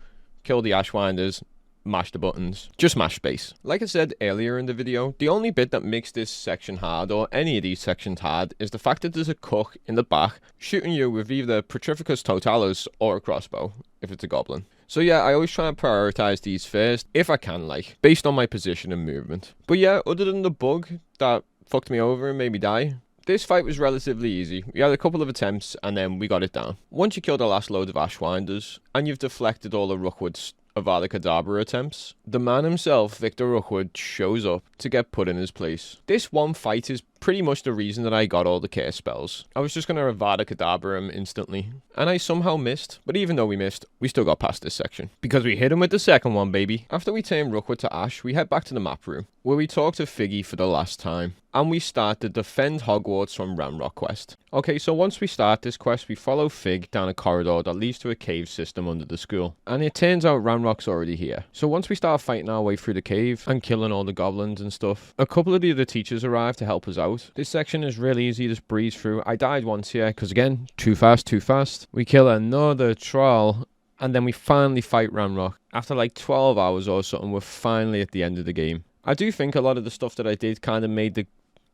kill the Ashwinders, mash the buttons. Just mash space. Like I said earlier in the video, the only bit that makes this section hard, or any of these sections hard, is the fact that there's a cook in the back shooting you with either Petrificus Totalis or a crossbow, if it's a goblin. So yeah, I always try and prioritize these first, if I can, based on my position and movement. But yeah, other than the bug that fucked me over and made me die, this fight was relatively easy. We had a couple of attempts and then we got it down. Once you kill the last load of Ashwinders, and you've deflected all of Rookwood's Avada Kedavra attempts, the man himself, Victor Rookwood, shows up to get put in his place. This one fight is pretty much the reason that I got all the care spells. I was just going to Avada Kedavra him instantly, and I somehow missed. But even though we missed, we still got past this section, because we hit him with the second one, baby. After we turn Rookwood to ash, we head back to the map room, where we talk to Figgy for the last time. And we start the Defend Hogwarts from Ranrok quest. Okay, so once we start this quest, we follow Fig down a corridor that leads to a cave system under the school. And it turns out Ranrock's already here. So once we start fighting our way through the cave and killing all the goblins and stuff, a couple of the other teachers arrive to help us out. This section is really easy to breeze through. I died once here, because again, too fast. We kill another troll, and then we finally fight Ranrok. After like 12 hours or something, we're finally at the end of the game. I do think a lot of the stuff that I did kind of made the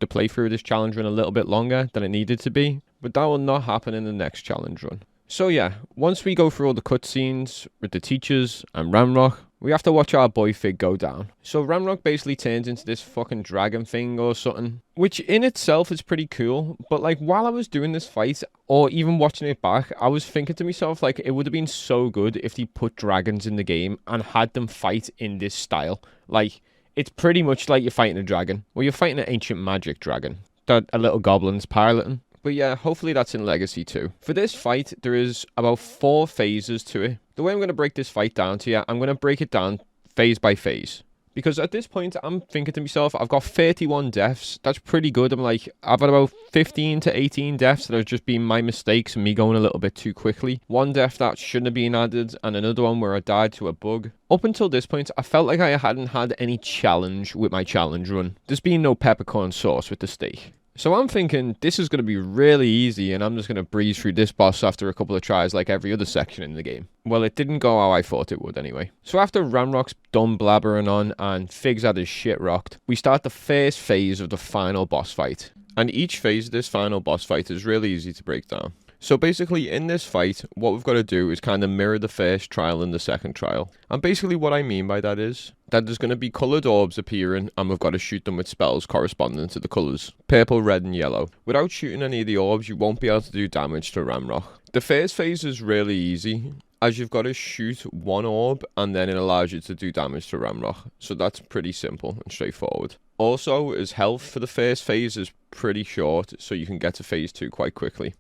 playthrough of this challenge run a little bit longer than it needed to be, but that will not happen in the next challenge run. So yeah, once we go through all the cutscenes with the teachers and Ranrok, we have to watch our boy Fig go down. So Ranrok basically turns into this fucking dragon thing or something, which in itself is pretty cool, but like while I was doing this fight, or even watching it back, I was thinking to myself, like, it would have been so good if they put dragons in the game and had them fight in this style. Like, it's pretty much like you're fighting a dragon. Well, you're fighting an ancient magic dragon that a little goblin's piloting. But yeah, hopefully that's in Legacy too. For this fight, there is about 4 phases to it. The way I'm going to break this fight down to you, I'm going to break it down phase by phase. Because at this point, I'm thinking to myself, I've got 31 deaths. That's pretty good. I'm like, I've had about 15 to 18 deaths that have just been my mistakes and me going a little bit too quickly. One death that shouldn't have been added, and another one where I died to a bug. Up until this point, I felt like I hadn't had any challenge with my challenge run. There's been no peppercorn sauce with the steak. So I'm thinking this is going to be really easy, and I'm just going to breeze through this boss after a couple of tries like every other section in the game. Well, it didn't go how I thought it would anyway. So after Ranrock's done blabbering on and Fig's had his shit rocked, we start the first phase of the final boss fight. And each phase of this final boss fight is really easy to break down. So basically in this fight, what we've got to do is kind of mirror the first trial and the second trial. And basically what I mean by that is that there's going to be coloured orbs appearing, and we've got to shoot them with spells corresponding to the colours. Purple, red and yellow. Without shooting any of the orbs, you won't be able to do damage to Ranrok. The first phase is really easy, as you've got to shoot one orb and then it allows you to do damage to Ranrok. So that's pretty simple and straightforward. Also, as health for the first phase is pretty short, so you can get to phase 2 quite quickly.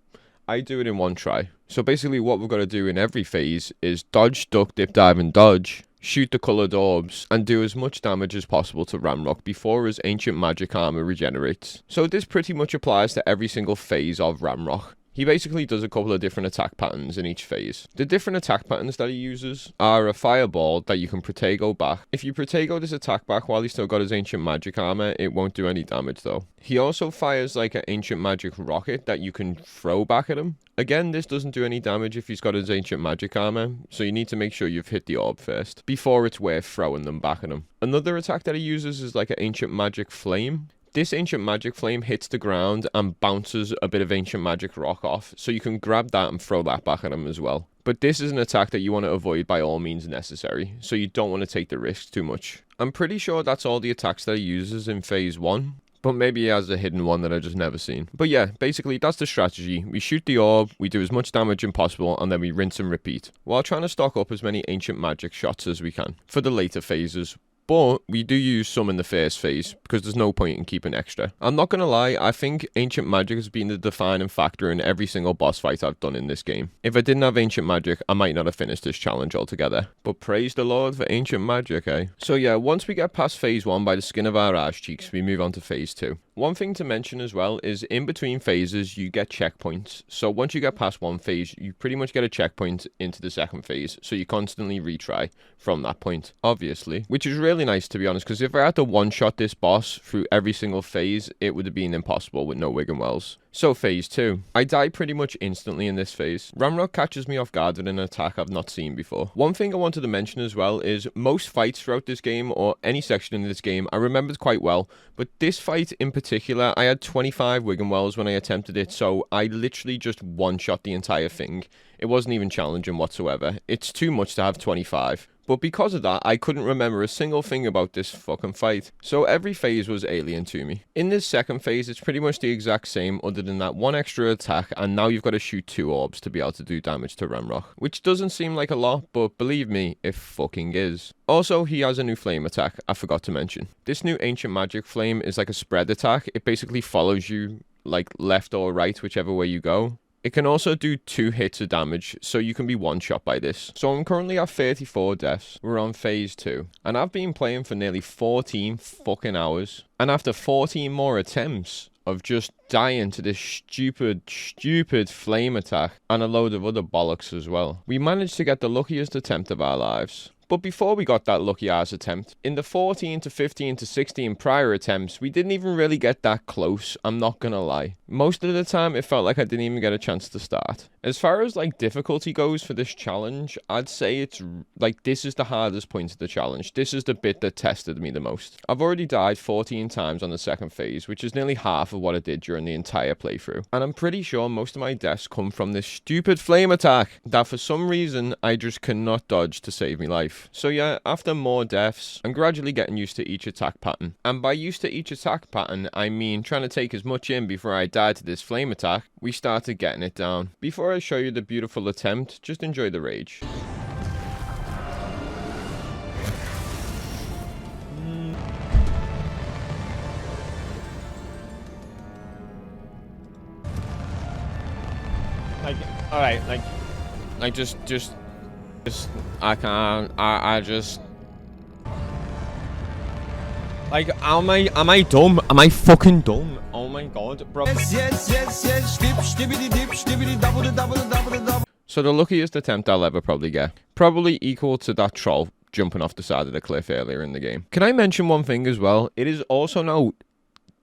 I do it in one try. So basically what we've got to do in every phase is dodge, duck, dip, dive and dodge, shoot the coloured orbs, and do as much damage as possible to Ranrok before his ancient magic armour regenerates. So this pretty much applies to every single phase of Ranrok. He basically does a couple of different attack patterns in each phase. The different attack patterns that he uses are a fireball that you can Protego back. If you Protego this attack back while he's still got his ancient magic armor, it won't do any damage though. He also fires like an ancient magic rocket that you can throw back at him. Again, this doesn't do any damage if he's got his ancient magic armor, so you need to make sure you've hit the orb first before it's worth throwing them back at him. Another attack that he uses is like an ancient magic flame. This ancient magic flame hits the ground and bounces a bit of ancient magic rock off, so you can grab that and throw that back at him as well. But this is an attack that you want to avoid by all means necessary, so you don't want to take the risk too much. I'm pretty sure that's all the attacks that he uses in phase 1, but maybe he has a hidden one that I've just never seen. But yeah, basically that's the strategy. We shoot the orb, we do as much damage as possible, and then we rinse and repeat, while trying to stock up as many ancient magic shots as we can for the later phases. But we do use some in the first phase, because there's no point in keeping extra. I'm not going to lie, I think ancient magic has been the defining factor in every single boss fight I've done in this game. If I didn't have ancient magic, I might not have finished this challenge altogether. But praise the Lord for ancient magic, eh? So yeah, once we get past phase 1 by the skin of our ass cheeks, we move on to phase 2. One thing to mention as well is in between phases you get checkpoints. So once you get past one phase, you pretty much get a checkpoint into the second phase. So you constantly retry from that point, obviously. Which is really nice to be honest, because if I had to one-shot this boss through every single phase, it would have been impossible with no wiggenwelds. So phase 2. I die pretty much instantly in this phase. Ranrok catches me off guard with an attack I've not seen before. One thing I wanted to mention as well is most fights throughout this game, or any section in this game, I remembered quite well. But this fight in particular, I had 25 wiggenwelds when I attempted it, so I literally just one-shot the entire thing. It wasn't even challenging whatsoever. It's too much to have 25. But because of that, I couldn't remember a single thing about this fucking fight. So every phase was alien to me. In this second phase, it's pretty much the exact same other than that one extra attack, and now you've got to shoot 2 orbs to be able to do damage to Ranrok. Which doesn't seem like a lot, but believe me, it fucking is. Also, he has a new flame attack, I forgot to mention. This new ancient magic flame is like a spread attack. It basically follows you like left or right, whichever way you go. It can also do 2 hits of damage, so you can be one-shot by this. So I'm currently at 34 deaths. We're on phase 2. And I've been playing for nearly 14 fucking hours. And after 14 more attempts of just dying to this stupid flame attack and a load of other bollocks as well, we managed to get the luckiest attempt of our lives. But before we got that lucky ass attempt, in the 14 to 15 to 16 prior attempts, we didn't even really get that close, I'm not gonna lie. Most of the time, it felt like I didn't even get a chance to start. As far as like difficulty goes for this challenge, I'd say it's like this is the hardest point of the challenge. This is the bit that tested me the most. I've already died 14 times on the second phase, which is nearly half of what I did during the entire playthrough. And I'm pretty sure most of my deaths come from this stupid flame attack that for some reason I just cannot dodge to save me life. So yeah, after more deaths, I'm gradually getting used to each attack pattern. And by used to each attack pattern, I mean trying to take as much in before I die to this flame attack, we started getting it down. Before I show you the beautiful attempt, just enjoy the rage. Like, alright, like just, I can't, I just... Like, am I dumb? Am I fucking dumb? Oh my god, bro. So the luckiest attempt I'll ever probably get. Probably equal to that troll jumping off the side of the cliff earlier in the game. Can I mention one thing as well? It is also now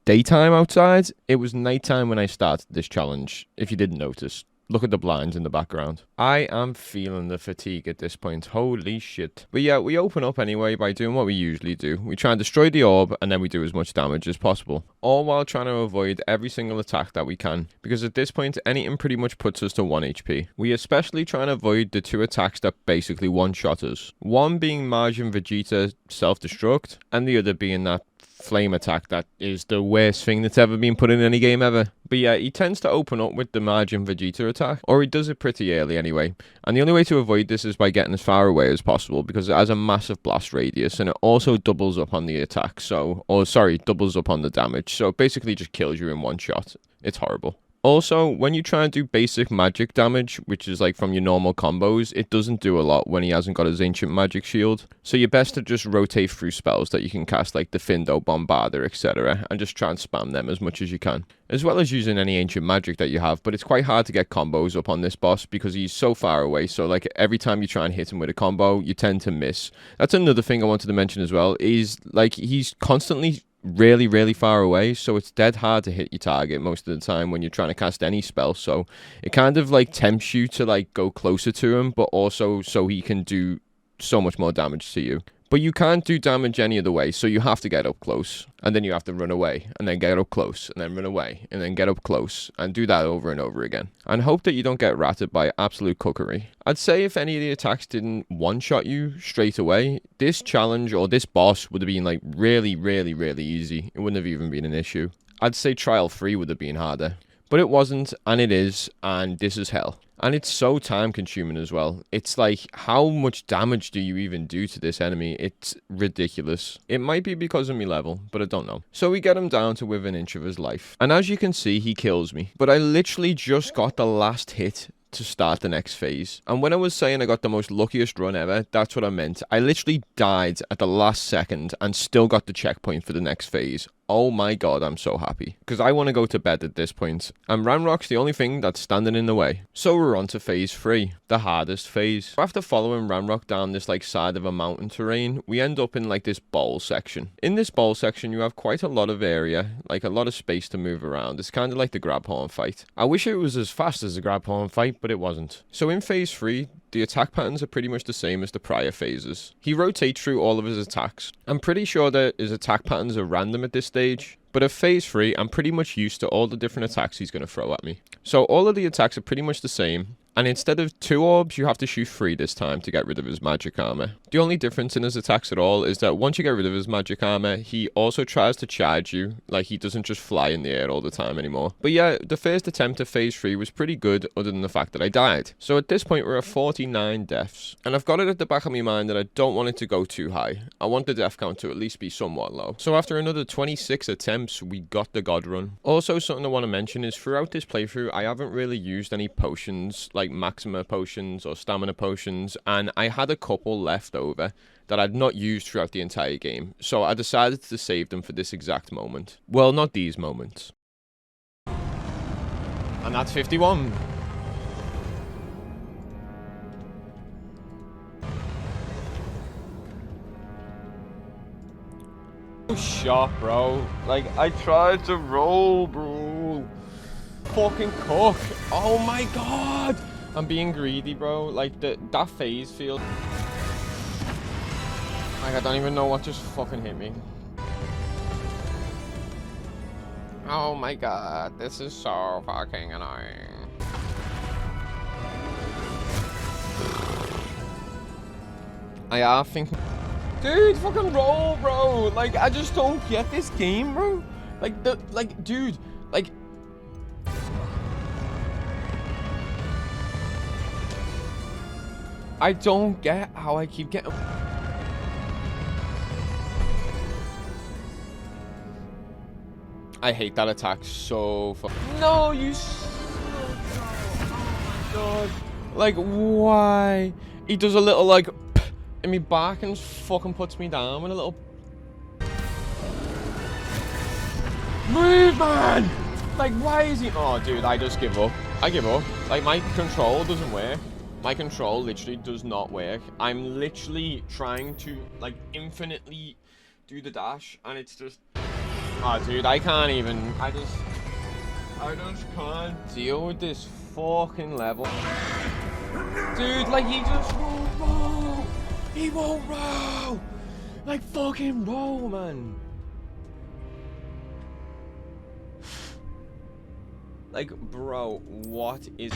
daytime outside. It was nighttime when I started this challenge, if you didn't notice. Look at the blinds in the background. I am feeling the fatigue at this point. Holy shit. But yeah, we open up anyway by doing what we usually do. We try and destroy the orb, and then we do as much damage as possible. All while trying to avoid every single attack that we can. Because at this point, anything pretty much puts us to 1 HP. We especially try and avoid the 2 attacks that basically one-shot us. One being Margin Vegeta self-destruct, and the other being that flame attack that is the worst thing that's ever been put in any game ever. But yeah, he tends to open up with the Margin Vegeta attack, or he does it pretty early anyway. And the only way to avoid this is by getting as far away as possible, because it has a massive blast radius, and it also doubles up on the attack, doubles up on the damage, so it basically just kills you in one shot. It's horrible. Also, when you try and do basic magic damage, which is like from your normal combos, it doesn't do a lot when he hasn't got his ancient magic shield. So you're best to just rotate through spells that you can cast like the Findo, Bombarder, etc. and just try and spam them as much as you can. As well as using any ancient magic that you have, but it's quite hard to get combos up on this boss because he's so far away, so like every time you try and hit him with a combo, you tend to miss. That's another thing I wanted to mention as well, is like he's constantly really far away, so it's dead hard to hit your target most of the time when you're trying to cast any spell, so it kind of like tempts you to like go closer to him, but also so he can do so much more damage to you. But you can't do damage any other way, so you have to get up close, and then you have to run away, and then get up close, and then run away, and then get up close, and do that over and over again. And hope that you don't get ratted by absolute cookery. I'd say if any of the attacks didn't one-shot you straight away, this challenge, or this boss, would have been like really easy. It wouldn't have even been an issue. I'd say Trial 3 would have been harder. But it wasn't, and it is, and this is hell. And it's so time consuming as well. It's like, how much damage do you even do to this enemy? It's ridiculous. It might be because of me level, but I don't know. So we get him down to within an inch of his life. And as you can see, he kills me. But I literally just got the last hit to start the next phase. And when I was saying I got the most luckiest run ever, that's what I meant. I literally died at the last second and still got the checkpoint for the next phase. Oh my god, I'm so happy. Because I want to go to bed at this point. And Ranrock's the only thing that's standing in the way. So we're on to phase 3, the hardest phase. After following Ranrock down this like side of a mountain terrain, we end up in like this bowl section. In this bowl section, you have quite a lot of area, like a lot of space to move around. It's kind of like the grab horn fight. I wish it was as fast as the grab horn fight, but it wasn't. So in phase 3, the attack patterns are pretty much the same as the prior phases. He rotates through all of his attacks. I'm pretty sure that his attack patterns are random at this stage, but at phase 3, I'm pretty much used to all the different attacks he's going to throw at me. So all of the attacks are pretty much the same, And instead of 2 orbs, you have to shoot 3 this time to get rid of his magic armor. The only difference in his attacks at all is that once you get rid of his magic armor, he also tries to charge you. Like, he doesn't just fly in the air all the time anymore. But yeah, the first attempt at phase 3 was pretty good, other than the fact that I died. So at this point, we're at 49 deaths. And I've got it at the back of my mind that I don't want it to go too high. I want the death count to at least be somewhat low. So after another 26 attempts, we got the God Run. Also, something I want to mention is throughout this playthrough, I haven't really used any potions, like Maxima potions or Stamina potions, and I had a couple left over that I'd not used throughout the entire game, so I decided to save them for this exact moment. Well, not these moments. And that's 51. Shot, bro. Like, I tried to roll, bro. Fucking cook. Oh my god. I'm being greedy, bro. Like, that phase field. Like, I don't even know what just fucking hit me. Oh my god. This is so fucking annoying. I think... Dude, fucking roll, bro. Like, I just don't get this game, bro. Like, dude, like... I don't get how I keep getting... I hate that attack so No, you... Oh my god. Like, why? He does a little, like... in me back and just fucking puts me down with a little... Move, man! Like, why is he... Oh, dude, I just give up. I give up. Like, my control doesn't work. My control literally does not work. I'm literally trying to, like, infinitely do the dash, and it's just... Oh, dude, I can't even... I just can't deal with this fucking level. Dude, like, he just won't roll. He won't roll. Like, fucking roll, man. Like, bro, what is...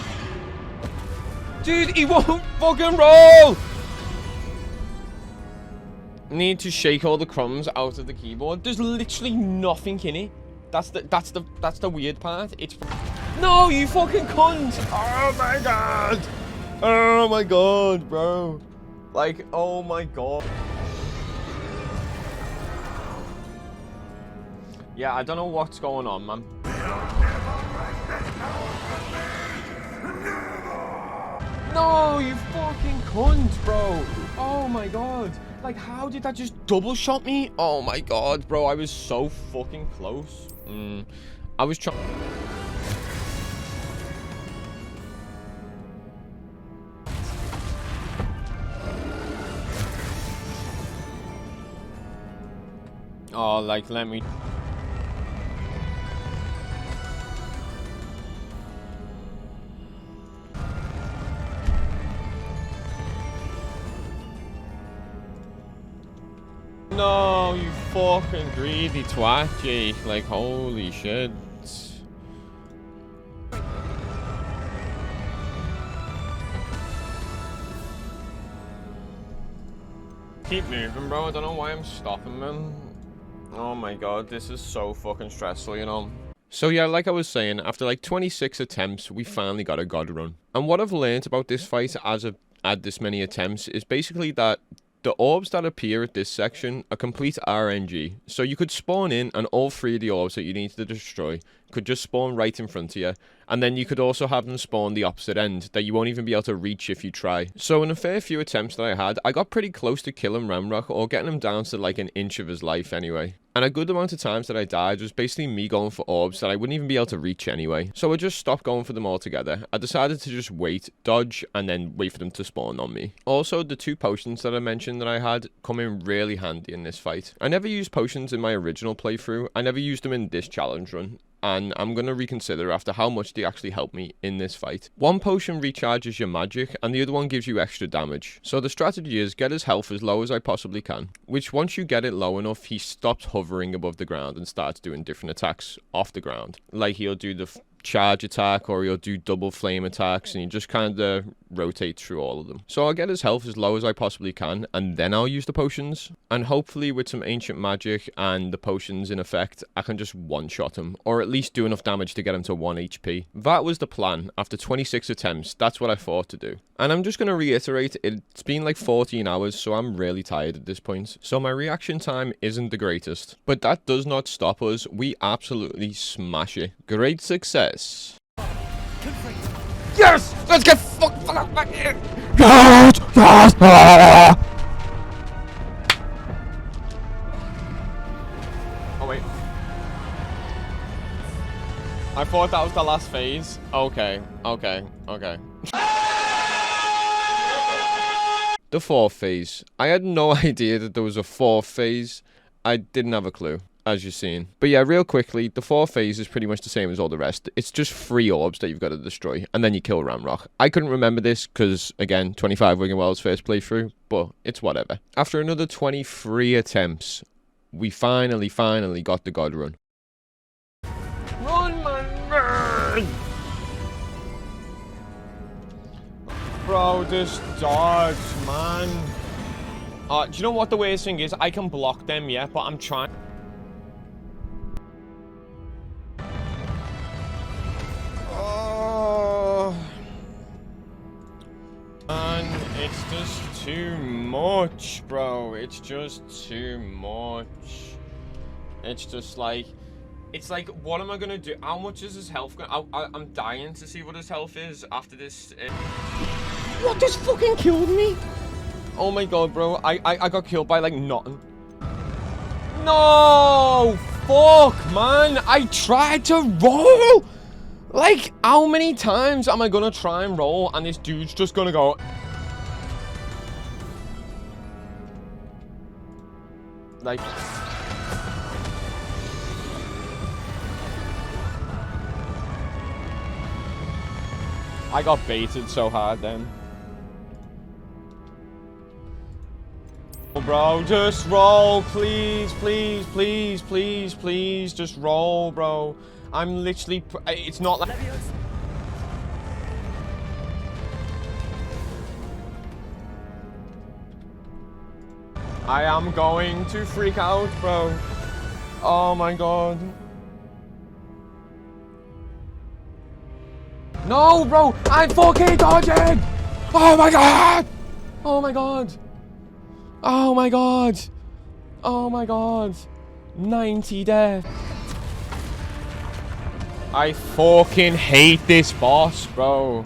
Dude, he won't fucking roll. Need to shake all the crumbs out of the keyboard. There's literally nothing in it. That's the weird part. It's... No, you fucking cunt. Oh my god. Oh my god, bro. Like, oh my god. Yeah, I don't know what's going on, man. No, you fucking cunt, bro. Oh my god. Like, how did that just double shot me? Oh my god, bro. I was so fucking close. I was trying... Oh, like, let me... No, you fucking greedy twat, Jake. Like, holy shit. Keep moving, bro. I don't know why I'm stopping, man. Oh my god, this is so fucking stressful, you know? So yeah, like I was saying, after like 26 attempts, we finally got a God Run. And what I've learned about this fight as I've had this many attempts is basically that the orbs that appear at this section are complete RNG. So you could spawn in and all 3 of the orbs that you need to destroy could just spawn right in front of you. And then you could also have them spawn the opposite end that you won't even be able to reach if you try. So in a fair few attempts that I had, I got pretty close to killing Ranrok or getting him down to like an inch of his life anyway. And a good amount of times that I died was basically me going for orbs that I wouldn't even be able to reach anyway. So I just stopped going for them altogether. I decided to just wait, dodge, and then wait for them to spawn on me. Also, the 2 potions that I mentioned that I had come in really handy in this fight. I never used potions in my original playthrough. I never used them in this challenge run. And I'm going to reconsider after how much they actually help me in this fight. One potion recharges your magic, and the other one gives you extra damage. So the strategy is get his health as low as I possibly can, which once you get it low enough, he stops hovering above the ground and starts doing different attacks off the ground. Like he'll do the charge attack, or he'll do double flame attacks, and you just kind of rotate through all of them. So I'll get his health as low as I possibly can, and then I'll use the potions. And hopefully with some ancient magic and the potions in effect, I can just one-shot him, or at least do enough damage to get him to 1 HP. That was the plan. After 26 attempts, that's what I thought to do. And I'm just going to reiterate, it's been like 14 hours, so I'm really tired at this point. So my reaction time isn't the greatest. But that does not stop us. We absolutely smash it. Great success. Yes! Let's get fucked back in! Yes! Yes! Oh, wait. I thought that was the last phase. Okay. The 4th phase. I had no idea that there was a 4th phase. I didn't have a clue, as you've seen. But yeah, real quickly, the 4th phase is pretty much the same as all the rest. It's just 3 orbs that you've got to destroy, and then you kill Ranrok. I couldn't remember this because, again, 25 wiggenweld's first playthrough, but it's whatever. After another 23 attempts, we finally got the God Run. Run, man! Bro, just dodge, man. Do you know what the worst thing is? I can block them, yeah, but I'm trying. Oh. Man, it's just too much, bro. It's just too much. It's just like... It's like, what am I gonna do? How much is his health gonna... I'm dying to see what his health is after this... What just fucking killed me? Oh my god, bro. I got killed by, like, nothing. No! Fuck, man. I tried to roll! Like, how many times am I gonna try and roll and this dude's just gonna go... Like... I got baited so hard then. Oh, bro, just roll, please, just roll, bro. I'm literally, it's not like... I am going to freak out, bro. Oh my god. No, bro! I'm 4K dodging! Oh my god! Oh my god! Oh my god! Oh my god! 90 death. I fucking hate this boss, bro.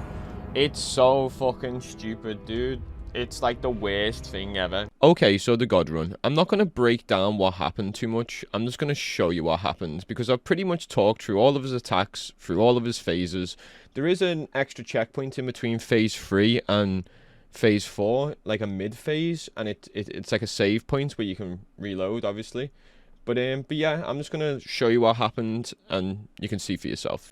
It's so fucking stupid, dude. It's like the worst thing ever. Okay, so the God Run. I'm not going to break down what happened too much. I'm just going to show you what happened, because I've pretty much talked through all of his attacks, through all of his phases. There is an extra checkpoint in between phase 3 and phase 4, like a mid phase, and it's like a save point where you can reload, obviously. But yeah, I'm just going to show you what happened, and you can see for yourself.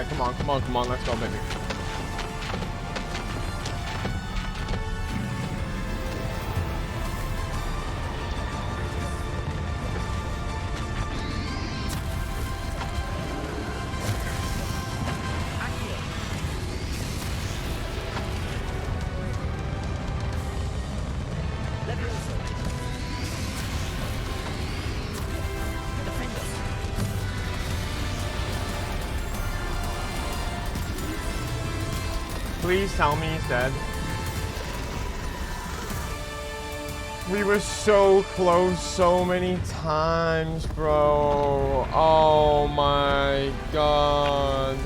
Alright, come on, come on, come on. Let's go, baby. Please tell me he's dead. We were so close so many times, bro. Oh my god.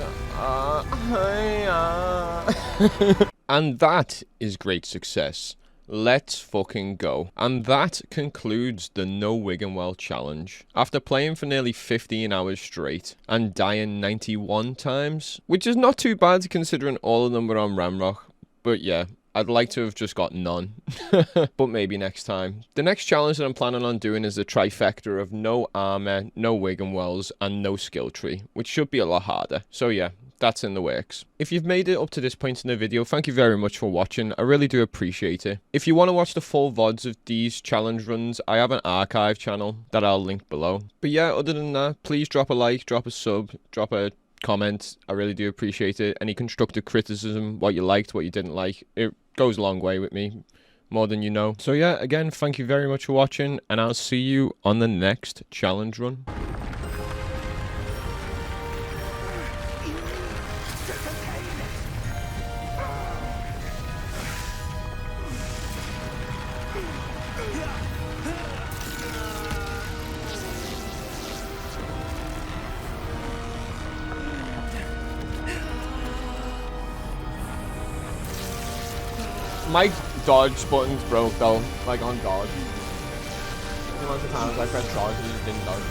And that is great success. Let's fucking go. And that concludes the No Wiggenweld challenge. After playing for nearly 15 hours straight and dying 91 times, which is not too bad considering all of them were on Ranrok. But yeah, I'd like to have just got none. But maybe next time. The next challenge that I'm planning on doing is the trifecta of no armor, no wiggenwelds, and no skill tree, which should be a lot harder. So yeah, that's in the works. If you've made it up to this point in the video, thank you very much for watching. I really do appreciate it. If you want to watch the full VODs of these challenge runs, I have an archive channel that I'll link below. But yeah, other than that, please drop a like, drop a sub, drop a comment. I really do appreciate it. Any constructive criticism, what you liked, what you didn't like, it goes a long way with me, more than you know. So yeah, again, thank you very much for watching, and I'll see you on the next challenge run. My dodge button's broke though, like on dodge. The amount of times I press charge and just didn't dodge.